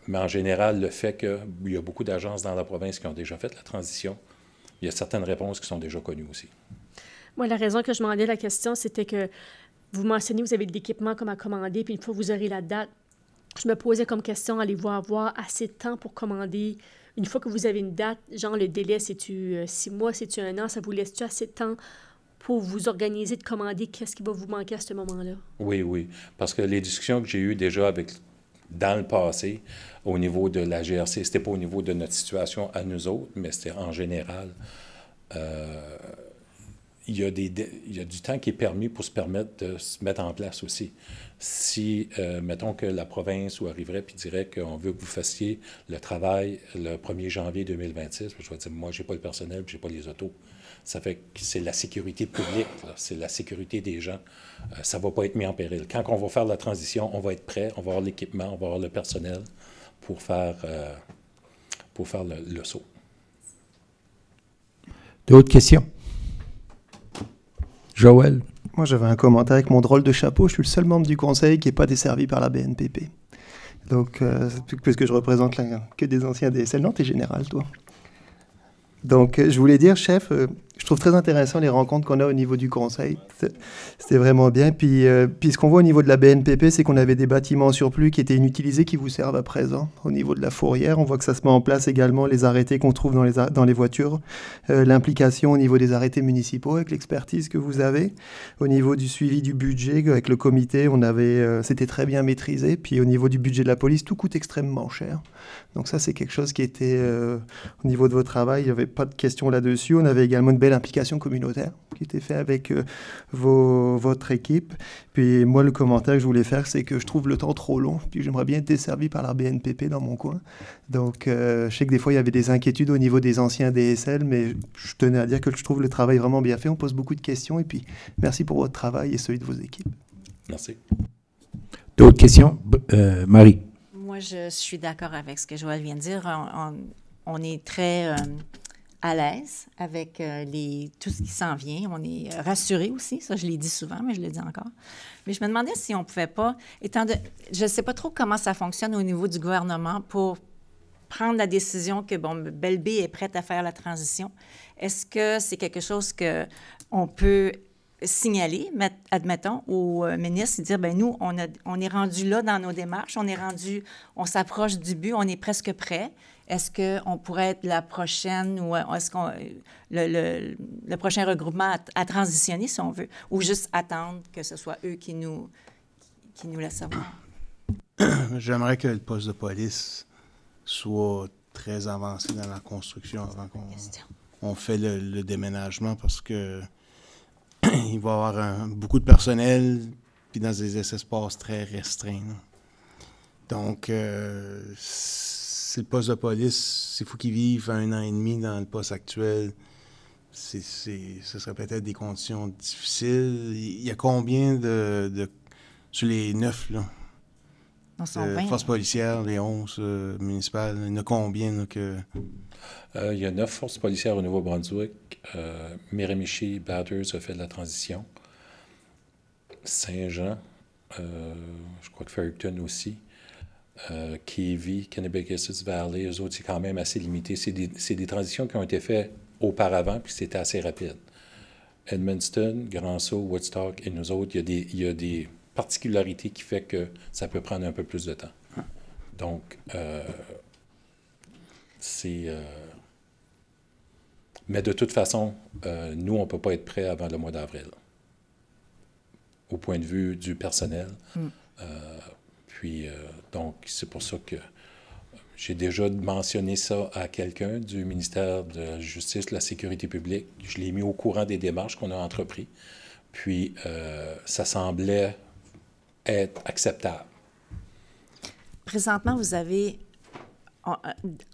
Mais en général, le fait qu'il y a beaucoup d'agences dans la province qui ont déjà fait la transition, il y a certaines réponses qui sont déjà connues aussi. Moi, la raison que je demandais la question, c'était que vous mentionnez que vous avez de l'équipement comme à commander, puis une fois que vous aurez la date, je me posais comme question, allez-vous avoir assez de temps pour commander? Une fois que vous avez une date, genre le délai, c'est-tu 6 mois, c'est-tu 1 an, ça vous laisse-tu assez de temps pour vous organiser, de commander qu'est-ce qui va vous manquer à ce moment-là? Oui, oui. Parce que les discussions que j'ai eues déjà dans le passé, au niveau de la GRC, c'était pas au niveau de notre situation à nous autres, mais c'était en général. Il y a du temps qui est permis pour se permettre de se mettre en place aussi. Si, mettons que la province arriverait et dirait qu'on veut que vous fassiez le travail le 1er janvier 2026, je vais dire, moi, je n'ai pas le personnel, je n'ai pas les autos. Ça fait que c'est la sécurité publique, c'est la sécurité des gens. Ça ne va pas être mis en péril. Quand on va faire la transition, on va être prêt, on va avoir l'équipement, on va avoir le personnel pour faire le saut. D'autres questions? Joël? Moi, j'avais un commentaire avec mon drôle de chapeau. Je suis le seul membre du conseil qui n'est pas desservi par la BNPP. Donc, puisque je représente que des anciens DSL. Non, t'es général, toi. Donc, je voulais dire, chef, je trouve très intéressant les rencontres qu'on a au niveau du conseil. C'était vraiment bien. Puis ce qu'on voit au niveau de la BNPP, c'est qu'on avait des bâtiments en surplus qui étaient inutilisés, qui vous servent à présent. Au niveau de la fourrière, on voit que ça se met en place également, les arrêtés qu'on trouve dans les voitures, l'implication au niveau des arrêtés municipaux avec l'expertise que vous avez. Au niveau du suivi du budget, avec le comité, c'était très bien maîtrisé. Puis au niveau du budget de la police, tout coûte extrêmement cher. Donc ça, c'est quelque chose qui était, au niveau de votre travail, il n'y avait pas de question là-dessus. On avait également une belle implication communautaire qui était fait avec votre équipe. Puis moi, le commentaire que je voulais faire, c'est que je trouve le temps trop long. Puis j'aimerais bien être desservi par la BNPP dans mon coin. Donc je sais que des fois, il y avait des inquiétudes au niveau des anciens DSL, mais je tenais à dire que je trouve le travail vraiment bien fait. On pose beaucoup de questions. Et puis, merci pour votre travail et celui de vos équipes. Merci. D'autres questions? Marie? Moi, je suis d'accord avec ce que Joël vient de dire. On est très à l'aise avec tout ce qui s'en vient. On est rassurés aussi, ça je l'ai dit souvent, mais je le dis encore. Mais je me demandais si on ne pouvait pas, je ne sais pas trop comment ça fonctionne au niveau du gouvernement pour prendre la décision que, bon, Belle-Baie est prête à faire la transition. Est-ce que c'est quelque chose qu'on peut signaler, admettons, au ministre et dire, bien, nous, on est rendu là dans nos démarches, on s'approche du but, on est presque prêt. Est-ce qu'on pourrait être la prochaine ou est-ce qu'on le prochain regroupement à transitionner, si on veut, ou juste attendre que ce soit eux qui nous laissent savoir? J'aimerais que le poste de police soit très avancé dans la construction avant qu'on fait le déménagement parce que il va y avoir beaucoup de personnel puis dans des espaces très restreints. Là. Donc, c'est le poste de police, il faut qu'ils vivent 1 an et demi dans le poste actuel. Ce serait peut-être des conditions difficiles. Il y a combien sur les 9, là? Forces policières, les 11 municipales, il y en a combien là, que... il y a 9 forces policières au Nouveau-Brunswick. Miramichi, Bathurst a fait de la transition. Saint-Jean, je crois que Fredericton aussi. Kiwi, Kennebeguesses Valley, eux autres, c'est quand même assez limité. C'est des transitions qui ont été faites auparavant, puis c'était assez rapide. Edmundston, Grand-Sault, Woodstock et nous autres, il y a des particularité qui fait que ça peut prendre un peu plus de temps. Donc, mais de toute façon, nous, on ne peut pas être prêts avant le mois d'avril, au point de vue du personnel. Donc, c'est pour ça que j'ai déjà mentionné ça à quelqu'un du ministère de la Justice, de la Sécurité publique. Je l'ai mis au courant des démarches qu'on a entreprises. Puis, ça semblait être acceptable. Présentement, vous avez,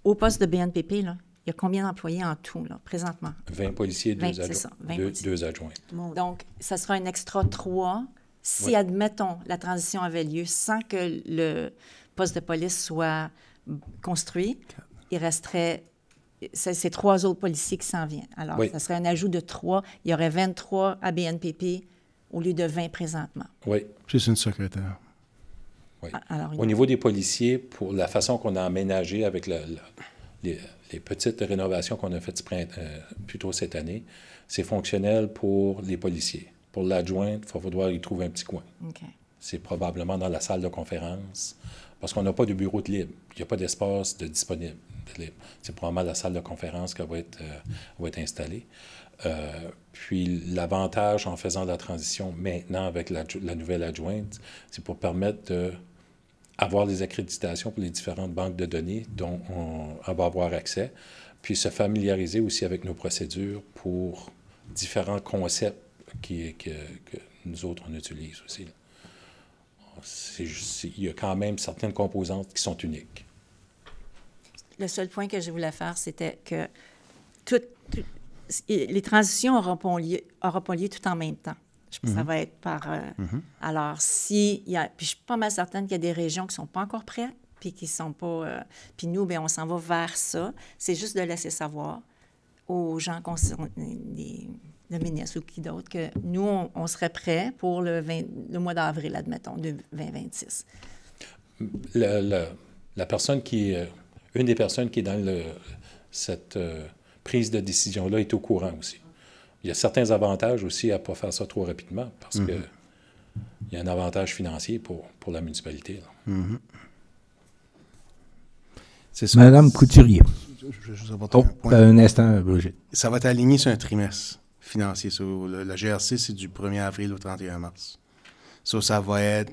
au poste de BNPP, là, il y a combien d'employés en tout, là, présentement? 20 policiers, 2 adjoints. Donc, ça sera un extra 3 si, oui, admettons, la transition avait lieu sans que le poste de police soit construit. Il resterait... C'est 3 autres policiers qui s'en viennent. Alors, oui, ça serait un ajout de 3. Il y aurait 23 à BNPP au lieu de 20 présentement. Oui. Juste une secrétaire. Oui. Alors, au niveau des policiers, pour la façon qu'on a aménagé avec les petites rénovations qu'on a faites plus tôt cette année, c'est fonctionnel pour les policiers. Pour l'adjointe, il va falloir y trouver un petit coin. Okay. C'est probablement dans la salle de conférence, parce qu'on n'a pas de bureau de libre. Il n'y a pas d'espace disponible. C'est probablement la salle de conférence qui va être installée. Puis l'avantage en faisant la transition maintenant avec la nouvelle adjointe, c'est pour permettre d'avoir les accréditations pour les différentes banques de données dont on va avoir accès, puis se familiariser aussi avec nos procédures pour différents concepts que nous autres, on utilise aussi. Il y a quand même certaines composantes qui sont uniques. Le seul point que je voulais faire, c'était que les transitions n'auront pas lieu tout en même temps. Ça va être par... Alors, puis je suis pas mal certaine qu'il y a des régions qui ne sont pas encore prêtes, puis qui ne sont pas... puis nous, bien, on s'en va vers ça. C'est juste de laisser savoir aux gens concernés, le ministre ou qui d'autre, que nous, on serait prêts pour le mois d'avril, admettons, de 2026. La personne qui est... Une des personnes qui est dans cette prise de décision-là est au courant aussi. Il y a certains avantages aussi à ne pas faire ça trop rapidement parce qu'il y a un avantage financier pour la municipalité. C'est ça. Madame Couturier. Un instant, Brigitte. Ça va être aligné sur un trimestre financier. La GRC, c'est du 1er avril au 31 mars. Ça va être,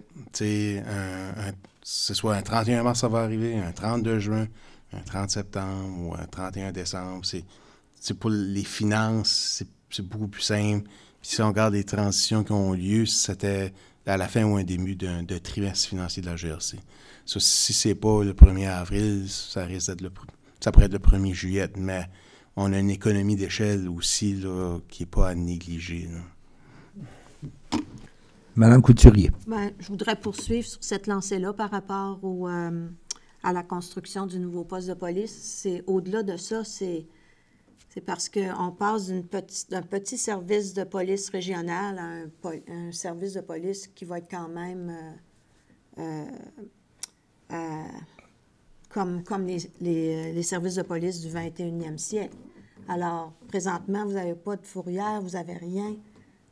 ce soit un 31 mars, ça va arriver, un 32 juin, un 30 septembre ou un 31 décembre. C'est pour les finances, c'est beaucoup plus simple. Puis si on regarde les transitions qui ont lieu, c'était à la fin ou un début d'un trimestre financier de la GRC. Si c'est pas le 1er avril, ça risque d'être ça pourrait être le 1er juillet, mais on a une économie d'échelle aussi là, qui n'est pas à négliger. Là. Madame Couturier. Bien, je voudrais poursuivre sur cette lancée-là par rapport à la construction du nouveau poste de police. C'est au-delà de ça, c'est C'est parce qu'on passe d'un petit service de police régional à un service de police qui va être quand même comme les services de police du 21e siècle. Alors, présentement, vous n'avez pas de fourrière, vous n'avez rien.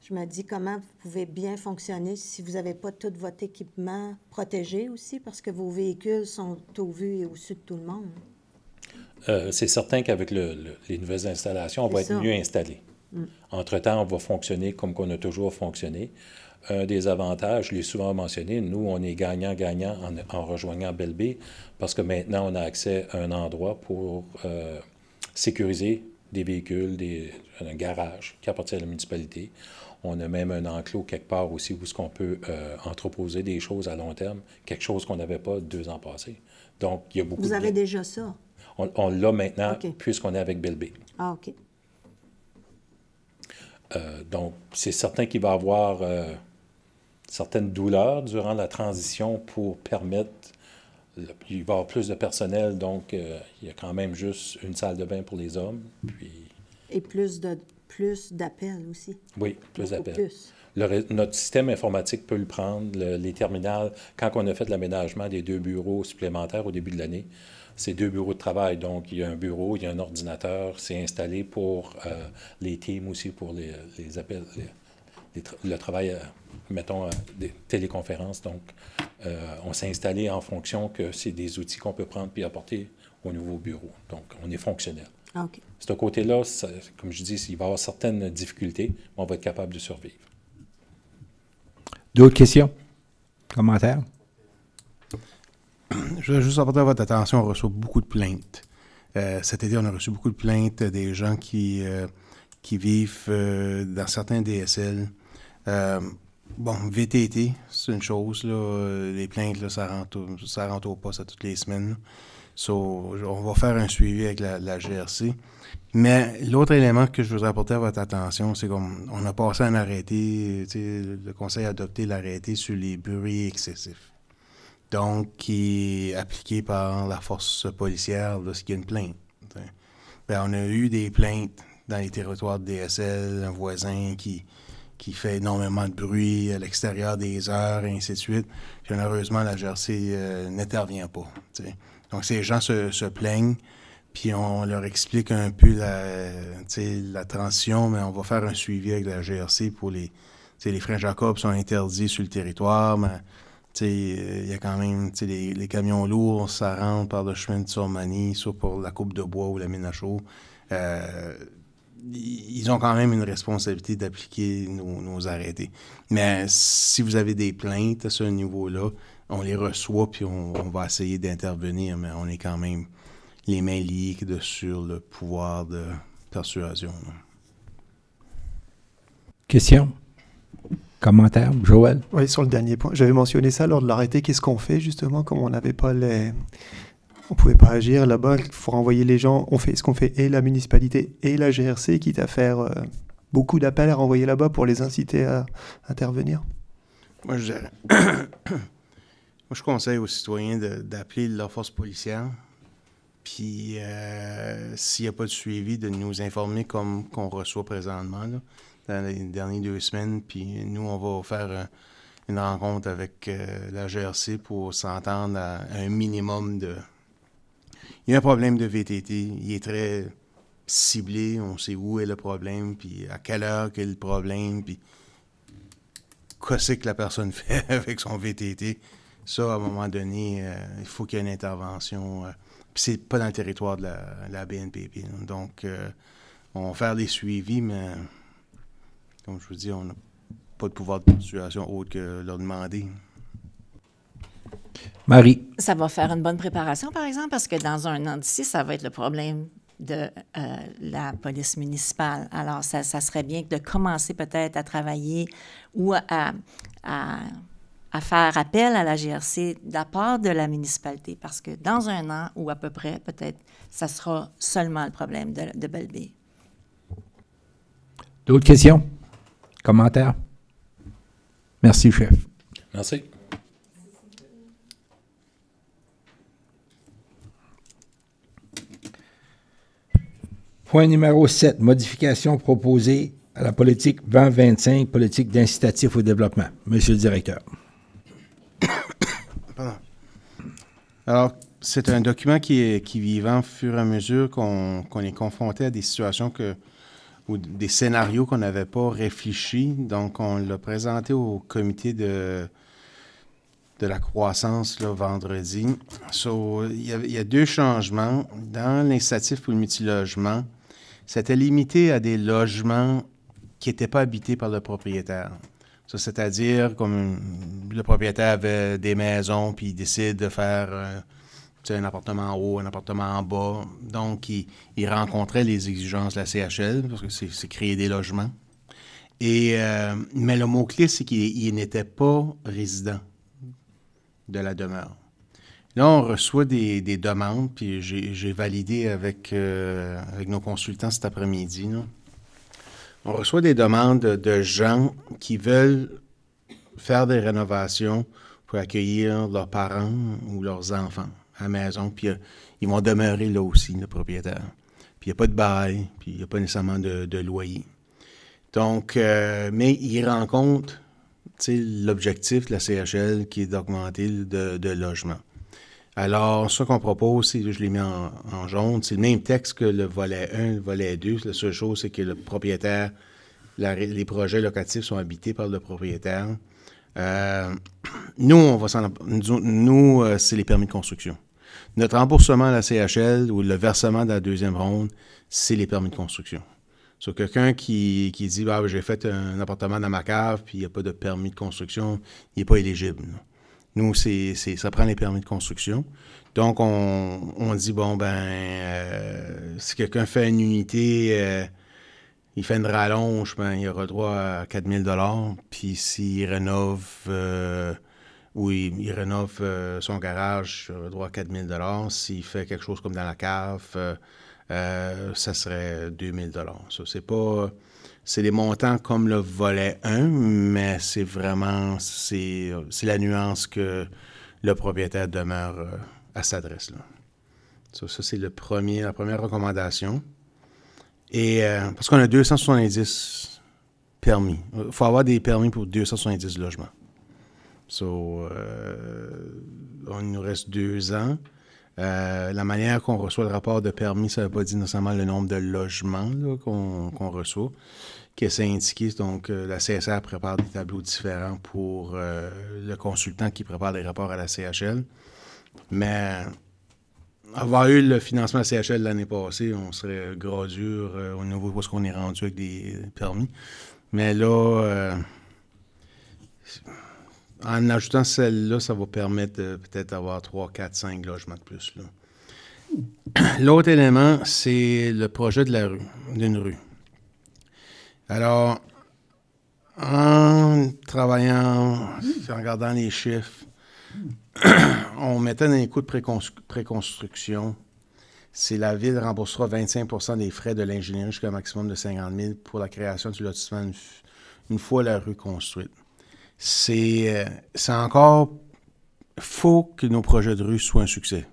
Je me dis comment vous pouvez bien fonctionner si vous n'avez pas tout votre équipement protégé aussi, parce que vos véhicules sont au vu et au-dessus de tout le monde. C'est certain qu'avec les nouvelles installations, on va être mieux installé. Entre-temps, on va fonctionner comme on a toujours fonctionné. Un des avantages, je l'ai souvent mentionné, nous, on est gagnant-gagnant en rejoignant Belle-Baie parce que maintenant, on a accès à un endroit pour sécuriser des véhicules, un garage qui appartient à la municipalité. On a même un enclos quelque part aussi où on peut entreposer des choses à long terme, quelque chose qu'on n'avait pas 2 ans passés. Donc, il y a beaucoup Vous avez déjà ça? On l'a maintenant, puisqu'on est avec Belle-Baie. Ah, OK. Donc, c'est certain qu'il va y avoir certaines douleurs durant la transition pour permettre... Il va y avoir plus de personnel, donc il y a quand même juste une salle de bain pour les hommes. Puis... Et plus d'appels aussi. Oui, plus d'appels. Notre système informatique peut le prendre, les terminales. Quand on a fait l'aménagement des 2 bureaux supplémentaires au début de l'année, c'est 2 bureaux de travail. Donc, il y a un bureau, il y a un ordinateur. C'est installé pour les teams aussi, pour les appels, le travail, mettons, des téléconférences. Donc, on s'est installé en fonction que c'est des outils qu'on peut prendre puis apporter au nouveau bureau. Donc, on est fonctionnel. Ah, OK. Ce côté-là, comme je dis, il va y avoir certaines difficultés, mais on va être capable de survivre. D'autres questions? Commentaires? Je veux juste apporter à votre attention, on reçoit beaucoup de plaintes. Cet été, on a reçu beaucoup de plaintes des gens qui vivent dans certains DSL. Bon, VTT, c'est une chose, là. Les plaintes, là, ça rentre au poste à toutes les semaines. On va faire un suivi avec la GRC. Mais l'autre élément que je voudrais apporter à votre attention, c'est qu'on a passé un arrêté, le Conseil a adopté l'arrêté sur les bruits excessifs. Donc, qui est appliqué par la force policière lorsqu'il y a une plainte. Bien, on a eu des plaintes dans les territoires de DSL, un voisin qui fait énormément de bruit à l'extérieur des heures, et ainsi de suite. Puis, malheureusement, la GRC n'intervient pas. T'sais. Donc, ces gens se plaignent, puis on leur explique un peu la transition, mais on va faire un suivi avec la GRC pour les freins Jacob sont interdits sur le territoire, mais il y a quand même les camions lourds, ça rentre par le chemin de Sormanie, soit pour la coupe de bois ou la mine à chaux. Ils ont quand même une responsabilité d'appliquer nos arrêtés. Mais si vous avez des plaintes à ce niveau-là, on les reçoit puis on va essayer d'intervenir, mais on est quand même les mains liées sur le pouvoir de persuasion. Là. Question? Commentaire? Joël? Oui, sur le dernier point. J'avais mentionné ça lors de l'arrêté. Qu'est-ce qu'on fait, justement, comme on n'avait pas on pouvait pas agir là-bas, il faut renvoyer les gens. On fait ce qu'on fait et la municipalité et la GRC, quitte à faire beaucoup d'appels à renvoyer là-bas pour les inciter à intervenir. Moi, je conseille aux citoyens d'appeler la force policière. Puis, s'il n'y a pas de suivi, de nous informer comme qu'on reçoit présentement là, dans les dernières 2 semaines. Puis, nous, on va faire une rencontre avec la GRC pour s'entendre à un minimum de... Il y a un problème de VTT. Il est très ciblé. On sait où est le problème, puis à quelle heure qu'est le problème, puis qu'est-ce que la personne fait avec son VTT. Ça, à un moment donné, il faut qu'il y ait une intervention... Puis c'est pas dans le territoire de la BNPP. Donc, on va faire des suivis, mais comme je vous dis, on n'a pas de pouvoir de persuasion autre que leur demander. Marie. Ça va faire une bonne préparation, par exemple, parce que dans un an d'ici, ça va être le problème de la police municipale. Alors, ça serait bien de commencer peut-être à travailler ou à faire appel à la GRC de la part de la municipalité, parce que dans un an ou à peu près, peut-être, ça sera seulement le problème de Belle-Baie. D'autres questions? Commentaires? Merci, chef. Merci. Point numéro 7, modification proposée à la politique 2025, politique d'incitatif au développement. Monsieur le directeur. Pardon. Alors, c'est un document qui est vivant au fur et à mesure qu'on est confronté à des situations ou des scénarios qu'on n'avait pas réfléchis. Donc, on l'a présenté au comité de la croissance là, vendredi. Il y a 2 changements. Dans l'incitatif pour le multilogement, c'était limité à des logements qui n'étaient pas habités par le propriétaire. Ça, c'est-à-dire, comme le propriétaire avait des maisons, puis il décide de faire un appartement en haut, un appartement en bas. Donc, il rencontrait les exigences de la CHL, parce que c'est créer des logements. Mais le mot-clé, c'est qu'il n'était pas résident de la demeure. Là, on reçoit des demandes, puis j'ai validé avec nos consultants cet après-midi. Là. On reçoit des demandes de gens qui veulent faire des rénovations pour accueillir leurs parents ou leurs enfants à la maison, puis ils vont demeurer là aussi, le propriétaire. Puis il n'y a pas de bail, puis il n'y a pas nécessairement de loyer. Donc, mais ils rencontrent l'objectif de la CHL qui est d'augmenter de logements. Alors, ce qu'on propose, je l'ai mis en jaune, c'est le même texte que le volet 1, le volet 2. La seule chose, c'est que le propriétaire, les projets locatifs sont habités par le propriétaire. Nous, c'est les permis de construction. Notre remboursement à la CHL ou le versement de la 2e ronde, c'est les permis de construction. Sur quelqu'un qui dit j'ai fait un appartement dans ma cave puis il n'y a pas de permis de construction, il n'est pas éligible. Là. Nous, ça prend les permis de construction. Donc, on dit, si quelqu'un fait une unité, il fait une rallonge, il aura droit à 4 000 $. Puis s'il rénove il rénove son garage, il aura droit à 4 000 $. S'il fait quelque chose comme dans la cave, ça serait 2 000 $. Ça, c'est des montants comme le volet 1, mais c'est vraiment, c'est la nuance que le propriétaire demeure à cette adresse-là. Ça, c'est la première recommandation. Et parce qu'on a 270 permis. Il faut avoir des permis pour 270 logements. Il nous reste 2 ans. La manière qu'on reçoit le rapport de permis, ça ne veut pas dire nécessairement le nombre de logements qu'on reçoit, qui est indiqué. Donc, la CSR prépare des tableaux différents pour le consultant qui prépare les rapports à la CHL. Mais avoir eu le financement de la CHL l'année passée, on serait gras dur au niveau de ce qu'on est rendu avec des permis. Mais là, en ajoutant celle-là, ça va permettre de peut-être d'avoir 3, 4, 5 logements de plus. L'autre élément, c'est le projet d'une rue. Alors, en travaillant, en regardant les chiffres, on mettait dans les coûts de préconstruction, la Ville remboursera 25 % des frais de l'ingénierie jusqu'à un maximum de 50 000 pour la création du lotissement une fois la rue construite. C'est encore, il faut que nos projets de rue soient un succès.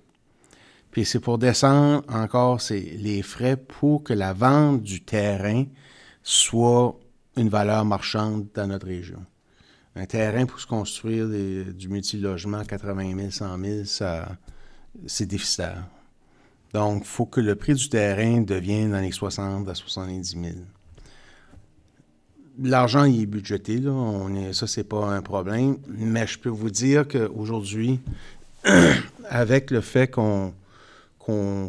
Puis c'est pour descendre encore les frais pour que la vente du terrain soit une valeur marchande dans notre région. Un terrain pour se construire du multilogement, 80 000, 100 000, c'est déficitaire. Donc, il faut que le prix du terrain devienne dans les 60 à 70 000. L'argent, il est budgété, là. Ça, c'est pas un problème. Mais je peux vous dire qu'aujourd'hui, avec le fait qu'on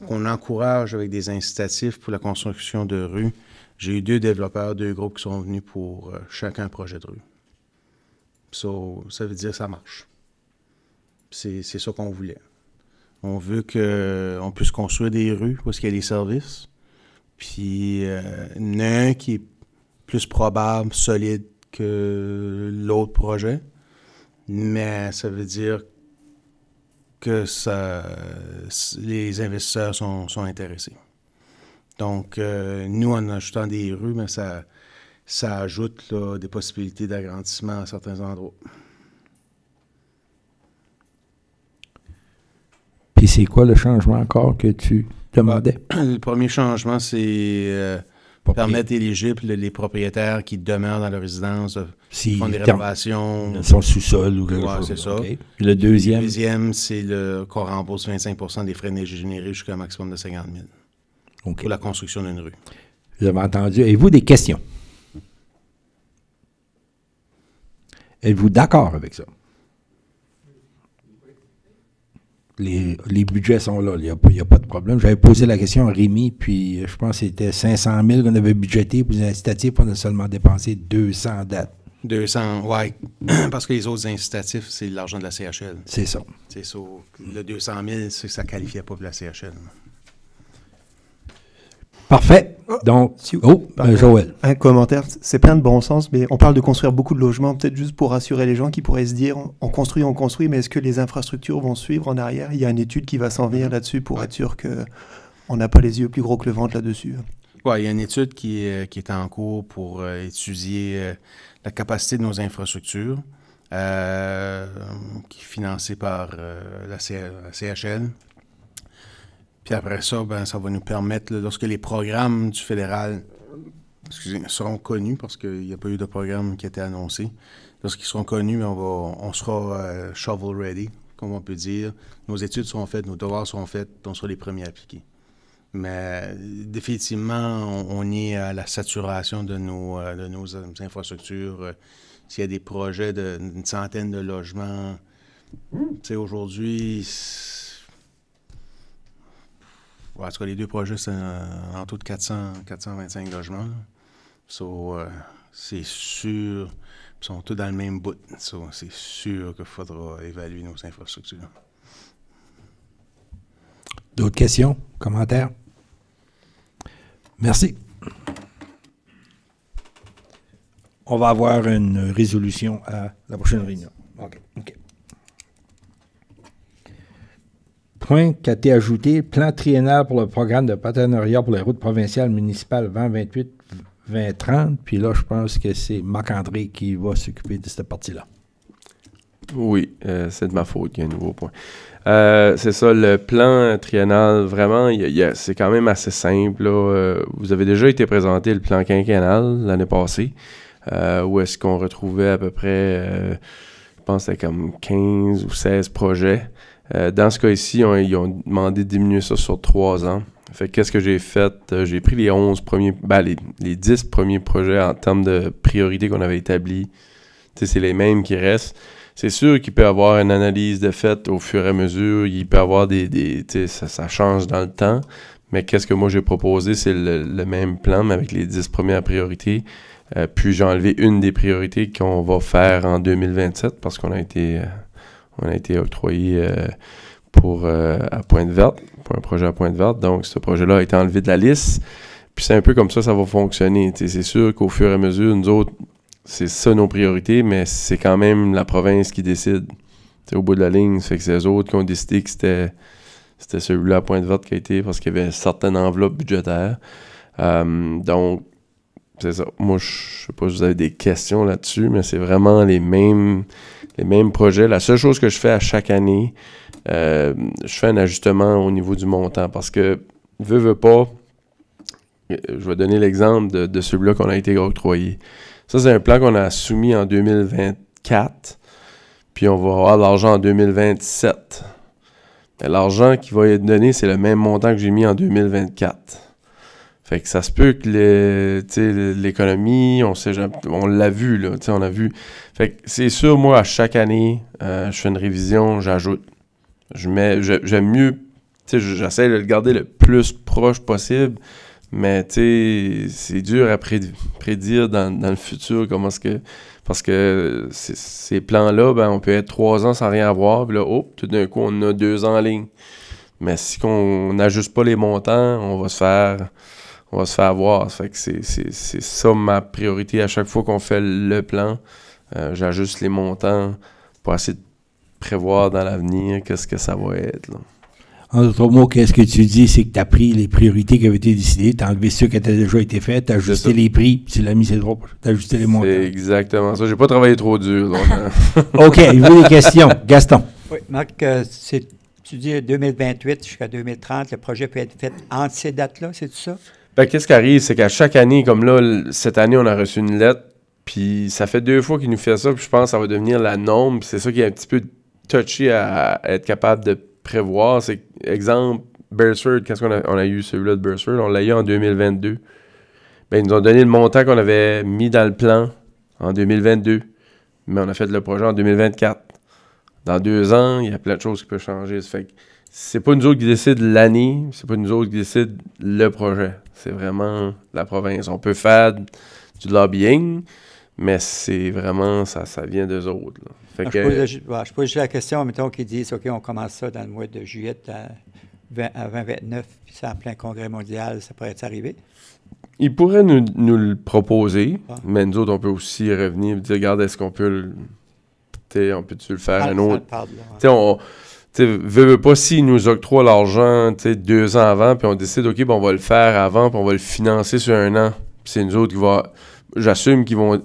encourage avec des incitatifs pour la construction de rues, j'ai eu 2 développeurs, 2 groupes qui sont venus pour chacun projet de rue. Ça veut dire que ça marche. C'est ça qu'on voulait. On veut qu'on puisse construire des rues parce qu'il y a des services. Puis, il y en a un qui est plus probable, solide que l'autre projet. Mais ça veut dire que les investisseurs sont intéressés. Donc, nous, en ajoutant des rues, mais ça ajoute là, des possibilités d'agrandissement à certains endroits. Puis c'est quoi le changement encore que tu demandais. Le premier changement, c'est permettre éligibles les propriétaires qui demeurent dans leur résidence, qui font des rénovations. Son sous-sol ou quelque chose. C'est ça. Okay. Puis le deuxième? Le deuxième, c'est qu'on rembourse 25 des frais générés jusqu'à un maximum de 50 000 pour la construction d'une rue. Vous avez entendu. Avez-vous des questions? Êtes-vous d'accord avec ça? Les budgets sont là, il n'y a pas de problème. J'avais posé la question à Rémi, puis je pense que c'était 500 000 qu'on avait budgété pour les incitatifs, on a seulement dépensé 200 dates. 200, oui. Parce que les autres incitatifs, c'est l'argent de la CHL. C'est ça. C'est ça. Le 200 000, ça ne qualifiait pas pour la CHL. Parfait. Donc, Joël. Un commentaire, c'est plein de bon sens, mais on parle de construire beaucoup de logements, peut-être juste pour rassurer les gens qui pourraient se dire, on construit, mais est-ce que les infrastructures vont suivre en arrière? Il y a une étude qui va s'en venir là-dessus pour être sûr qu'on n'a pas les yeux plus gros que le ventre là-dessus. Oui, il y a une étude qui est en cours pour étudier la capacité de nos infrastructures, qui est financée par la CHL. Puis après ça, ça va nous permettre, lorsque les programmes du fédéral seront connus, parce qu'il n'y a pas eu de programme qui a été annoncé, lorsqu'ils seront connus, on sera shovel-ready, comme on peut dire. Nos études seront faites, nos devoirs seront faits, on sera les premiers à appliquer. Mais définitivement, on est à la saturation de nos infrastructures. S'il y a des projets d'une centaine de logements, tu sais, aujourd'hui... En tout cas, les deux projets, c'est en tout de 425 logements. C'est sûr, ils sont tous dans le même bout. C'est sûr qu'il faudra évaluer nos infrastructures. D'autres questions, commentaires? Merci. On va avoir une résolution à la prochaine réunion. OK. Point qui a été ajouté, plan triennal pour le programme de partenariat pour les routes provinciales municipales 2028-2030. Puis là, je pense que c'est Marc-André qui va s'occuper de cette partie-là. Oui, c'est de ma faute, il y a un nouveau point. C'est ça, le plan triennal, vraiment, c'est quand même assez simple. Là. Vous avez déjà été présenté le plan quinquennal l'année passée, où est-ce qu'on retrouvait à peu près, je pense que c'était comme 15 ou 16 projets. Dans ce cas-ci, ils ont demandé de diminuer ça sur 3 ans. Fait qu'est-ce que j'ai fait? J'ai pris les 11 premiers, les 10 premiers projets en termes de priorité qu'on avait établis. C'est les mêmes qui restent. C'est sûr qu'il peut y avoir une analyse de fait au fur et à mesure. Il peut y avoir ça change dans le temps. Mais qu'est-ce que moi j'ai proposé? C'est le même plan, mais avec les 10 premières priorités. Puis j'ai enlevé une des priorités qu'on va faire en 2027 parce qu'on a été octroyé à Pointe-Verte, pour un projet à Pointe-Verte. Donc, ce projet-là a été enlevé de la liste. Puis c'est un peu comme ça va fonctionner. C'est sûr qu'au fur et à mesure, nous autres, c'est ça nos priorités, mais c'est quand même la province qui décide. Au bout de la ligne, ça fait que c'est eux autres qui ont décidé que c'était celui-là à Pointe-Verte qui a été, parce qu'il y avait une certaine enveloppe budgétaire. Donc, c'est ça. Moi, je sais pas si vous avez des questions là-dessus, mais c'est vraiment les mêmes projets. La seule chose que je fais à chaque année, je fais un ajustement au niveau du montant parce que, veux pas, je vais donner l'exemple de celui-là qu'on a été octroyé. Ça, c'est un plan qu'on a soumis en 2024, puis on va avoir de l'argent en 2027. Mais l'argent qui va être donné, c'est le même montant que j'ai mis en 2024. Fait que ça se peut que l'économie, on l'a vu, là, on a vu. Fait que c'est sûr, moi, à chaque année, je fais une révision, j'ajoute. J'aime mieux, j'essaie de le garder le plus proche possible, mais c'est dur à prédire dans le futur comment est-ce que... Parce que ces plans-là, on peut être 3 ans sans rien avoir, puis là, tout d'un coup, on a 2 ans en ligne. Mais si on n'ajuste pas les montants, on va se faire avoir. Ça fait que c'est ça ma priorité à chaque fois qu'on fait le plan. J'ajuste les montants pour essayer de prévoir dans l'avenir qu'est-ce que ça va être. Là. En d'autres mots, qu'est-ce que tu dis, c'est que tu as pris les priorités qui avaient été décidées, tu as enlevé ceux qui avaient déjà été faits, tu as ajusté les prix, puis tu l'as mis, c'est drôle, tu as ajusté les montants. C'est exactement ça. J'ai pas travaillé trop dur. Donc, OK, il veut des questions. Gaston. Oui, Marc, tu dis 2028 jusqu'à 2030, le projet peut être fait entre ces dates-là, c'est tout ça? Ben, qu'est-ce qui arrive, c'est qu'à chaque année, comme là, cette année, on a reçu une lettre, puis ça fait 2 fois qu'il nous fait ça, puis je pense que ça va devenir la norme, puis c'est ça qui est un petit peu touché à être capable de prévoir. C'est, exemple, Beresford, qu'est-ce qu'on a eu celui-là de Beresford? On l'a eu en 2022. Ben, ils nous ont donné le montant qu'on avait mis dans le plan en 2022, mais on a fait le projet en 2024. Dans 2 ans, il y a plein de choses qui peuvent changer. Ça fait que c'est pas nous autres qui décident l'année, c'est pas nous autres qui décident le projet. C'est vraiment la province. On peut faire du lobbying, mais c'est vraiment, ça vient d'eux autres. Là. Fait que, je pose juste la question, mettons qu'ils disent, OK, on commence ça dans le mois de juillet à 2029, puis c'est en plein congrès mondial, ça pourrait arriver? Ils pourraient nous le proposer, mais nous autres, on peut aussi revenir et dire, regarde, est-ce qu'on peut on peut-tu le faire un autre? Veux pas s'ils nous octroient l'argent 2 ans avant, puis on décide, OK, on va le faire avant, puis on va le financer sur 1 an. Puis c'est nous autres qui va. J'assume qu'ils vont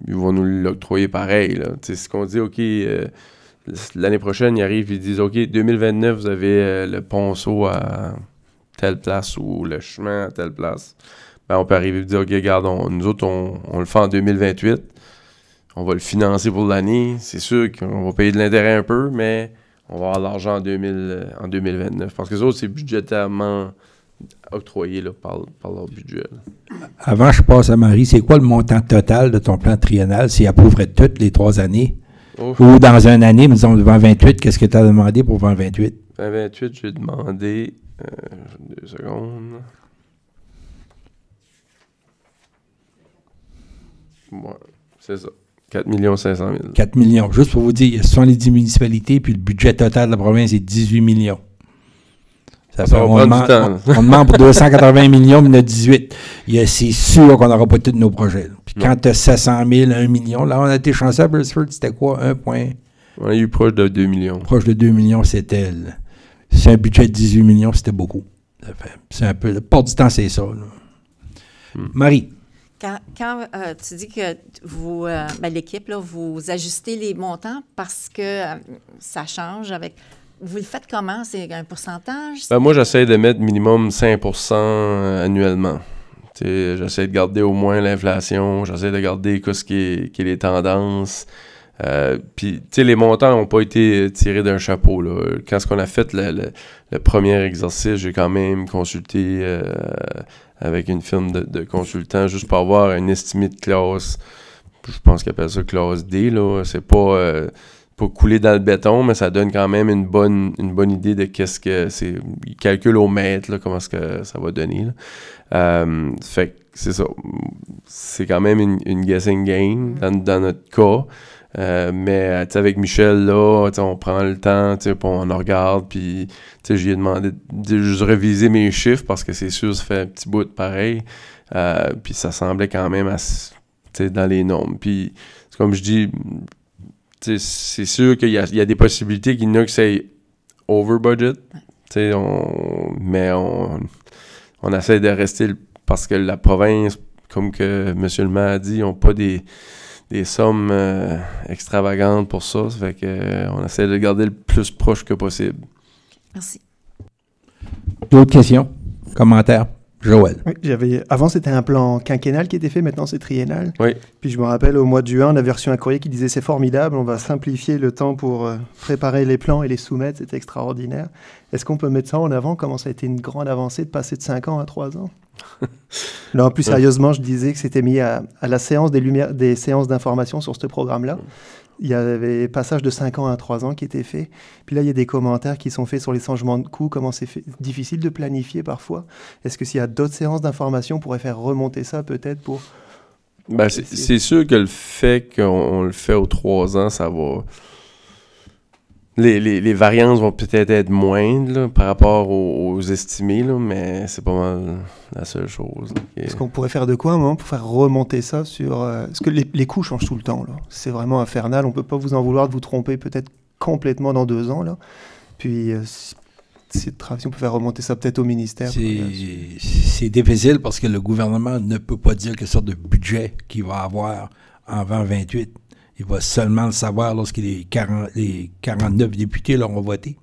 nous l'octroyer pareil. Là. Ce qu'on dit, OK, l'année prochaine, ils arrivent, ils disent, OK, 2029, vous avez le ponceau à telle place ou le chemin à telle place. Ben, on peut arriver et dire, OK, regarde, nous autres, on le fait en 2028. On va le financer pour l'année. C'est sûr qu'on va payer de l'intérêt un peu, mais on va avoir l'argent en 2029. Parce que les autres, c'est budgétairement octroyé là, par leur budget. Là. Avant, je passe à Marie. C'est quoi le montant total de ton plan triennal s'il approuverait toutes les 3 années? Ouf. Ou dans une année, disons, devant 28, qu'est-ce que tu as demandé pour 2028? 2028, j'ai demandé... 2 secondes. Ouais, c'est ça. 4 500 000. 4 millions. Juste pour vous dire, il y a 70 municipalités, puis le budget total de la province est 18 millions. Ça fait, on demande pour 280 millions, mais il y en a 18. C'est sûr qu'on n'aura pas tous nos projets. Là. Puis quand tu as 700 000, 1 million, là, on a été chanceux à Beresford, c'était quoi? 1 point? On a eu proche de 2 millions. Proche de 2 millions, c'était... C'est un budget de 18 millions, c'était beaucoup. C'est un peu... La plupart du temps, c'est ça. Marie? Quand tu dis que vous, l'équipe, là, vous ajustez les montants parce que ça change avec... Vous le faites comment? C'est un pourcentage? Moi, j'essaie de mettre minimum 5% annuellement. J'essaie de garder au moins l'inflation. J'essaie de garder ce qui est les tendances. Puis, les montants n'ont pas été tirés d'un chapeau. Là. Quand on a fait le premier exercice, j'ai quand même consulté avec une firme de consultants juste pour avoir une estimée de classe. Je pense qu'ils appellent ça classe D. Là. C'est pas couler dans le béton, mais ça donne quand même une bonne idée de qu'est-ce que c'est. Ils calculent au mètre là, comment est-ce que ça va donner. Là. Fait que c'est ça. C'est quand même une guessing game dans notre cas. Mais avec Michel, là, on prend le temps, on en regarde, puis je lui ai demandé de juste réviser mes chiffres parce que c'est sûr, ça fait un petit bout de pareil. Puis ça semblait quand même assez, dans les normes. Puis, comme je dis, c'est sûr qu'il y a des possibilités qu'il y en a que c'est over budget, mais on essaie de rester parce que la province, comme que M. le maire a dit, ils n'ont pas des sommes extravagantes pour ça. Ça fait qu'on essaie de le garder le plus proche que possible. Merci. D'autres questions? Commentaires? Joël. Oui, avant, c'était un plan quinquennal qui était fait, maintenant c'est triennal. Oui. Puis je me rappelle, au mois de juin, on avait reçu un courrier qui disait « C'est formidable, on va simplifier le temps pour préparer les plans et les soumettre, c'est extraordinaire ». Est-ce qu'on peut mettre ça en avant, comment ça a été une grande avancée de passer de 5 ans à 3 ans? Là, en plus, sérieusement, je disais que c'était mis à la séance des séances d'information sur ce programme-là. Il y avait passage de 5 ans à 3 ans qui était fait. Puis là, il y a des commentaires qui sont faits sur les changements de coûts, comment c'est difficile de planifier parfois. Est-ce que s'il y a d'autres séances d'information, on pourrait faire remonter ça peut-être pour... c'est sûr que le fait qu'on le fait aux 3 ans, ça va... Les variances vont peut-être être moindres là, par rapport aux estimés, là, mais c'est pas mal la seule chose. Est-ce qu'on pourrait faire de quoi à un moment pour faire remonter ça sur... Parce que les coûts changent tout le temps. Là. C'est vraiment infernal. On ne peut pas vous en vouloir de vous tromper peut-être complètement dans 2 ans. Là. Puis, si on peut faire remonter ça peut-être au ministère. C'est difficile parce que le gouvernement ne peut pas dire quelle sorte de budget qu'il va avoir en 2028. Il va seulement le savoir lorsque les 49 députés l'auront voté.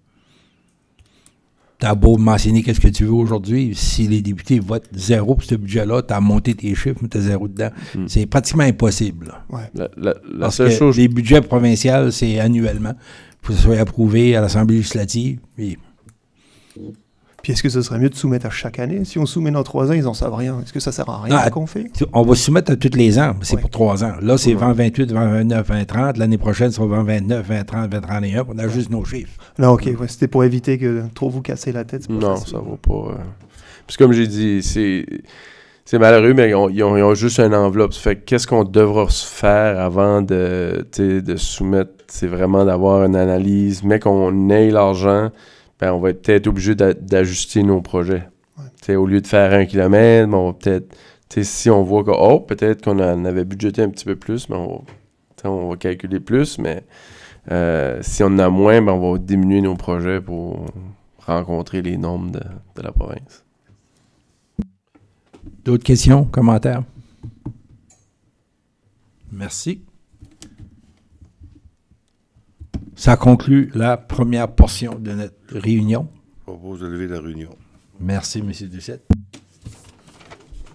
t'as beau mentionner qu'est-ce que tu veux aujourd'hui, si les députés votent 0 pour ce budget-là, t'as monté tes chiffres, mais t'as 0 dedans. C'est pratiquement impossible. Ouais. La seule chose... les budgets provinciaux, c'est annuellement. Il faut que ça soit approuvé à l'Assemblée législative. Puis est-ce que ce serait mieux de soumettre à chaque année? Si on soumet dans 3 ans, ils n'en savent rien. Est-ce que ça sert à rien ce qu'on fait? On va soumettre à tous les ans, mais c'est pour 3 ans. Là, c'est 2028, 2029, 2030. L'année prochaine, c'est 2029, 2030, 2031. On a juste nos chiffres. Non, OK. Ouais, c'était pour éviter que trop vous casser la tête. Non, facile. Ça va pas. Puis comme j'ai dit, c'est malheureux, mais ils ont juste une enveloppe. Ça fait qu'est-ce qu'on devra se faire avant de soumettre? C'est vraiment d'avoir une analyse, mais qu'on ait l'argent. Ben, on va être peut-être obligé d'ajuster nos projets. Ouais. Au lieu de faire 1 kilomètre, on va peut-être... Si on voit que, peut-être qu'on en avait budgété un petit peu plus, mais on va calculer plus, mais si on en a moins, ben, on va diminuer nos projets pour rencontrer les normes de la province. D'autres questions, commentaires? Merci. Ça conclut la première portion de notre réunion. Je propose de lever la réunion. Merci, M. Doucette.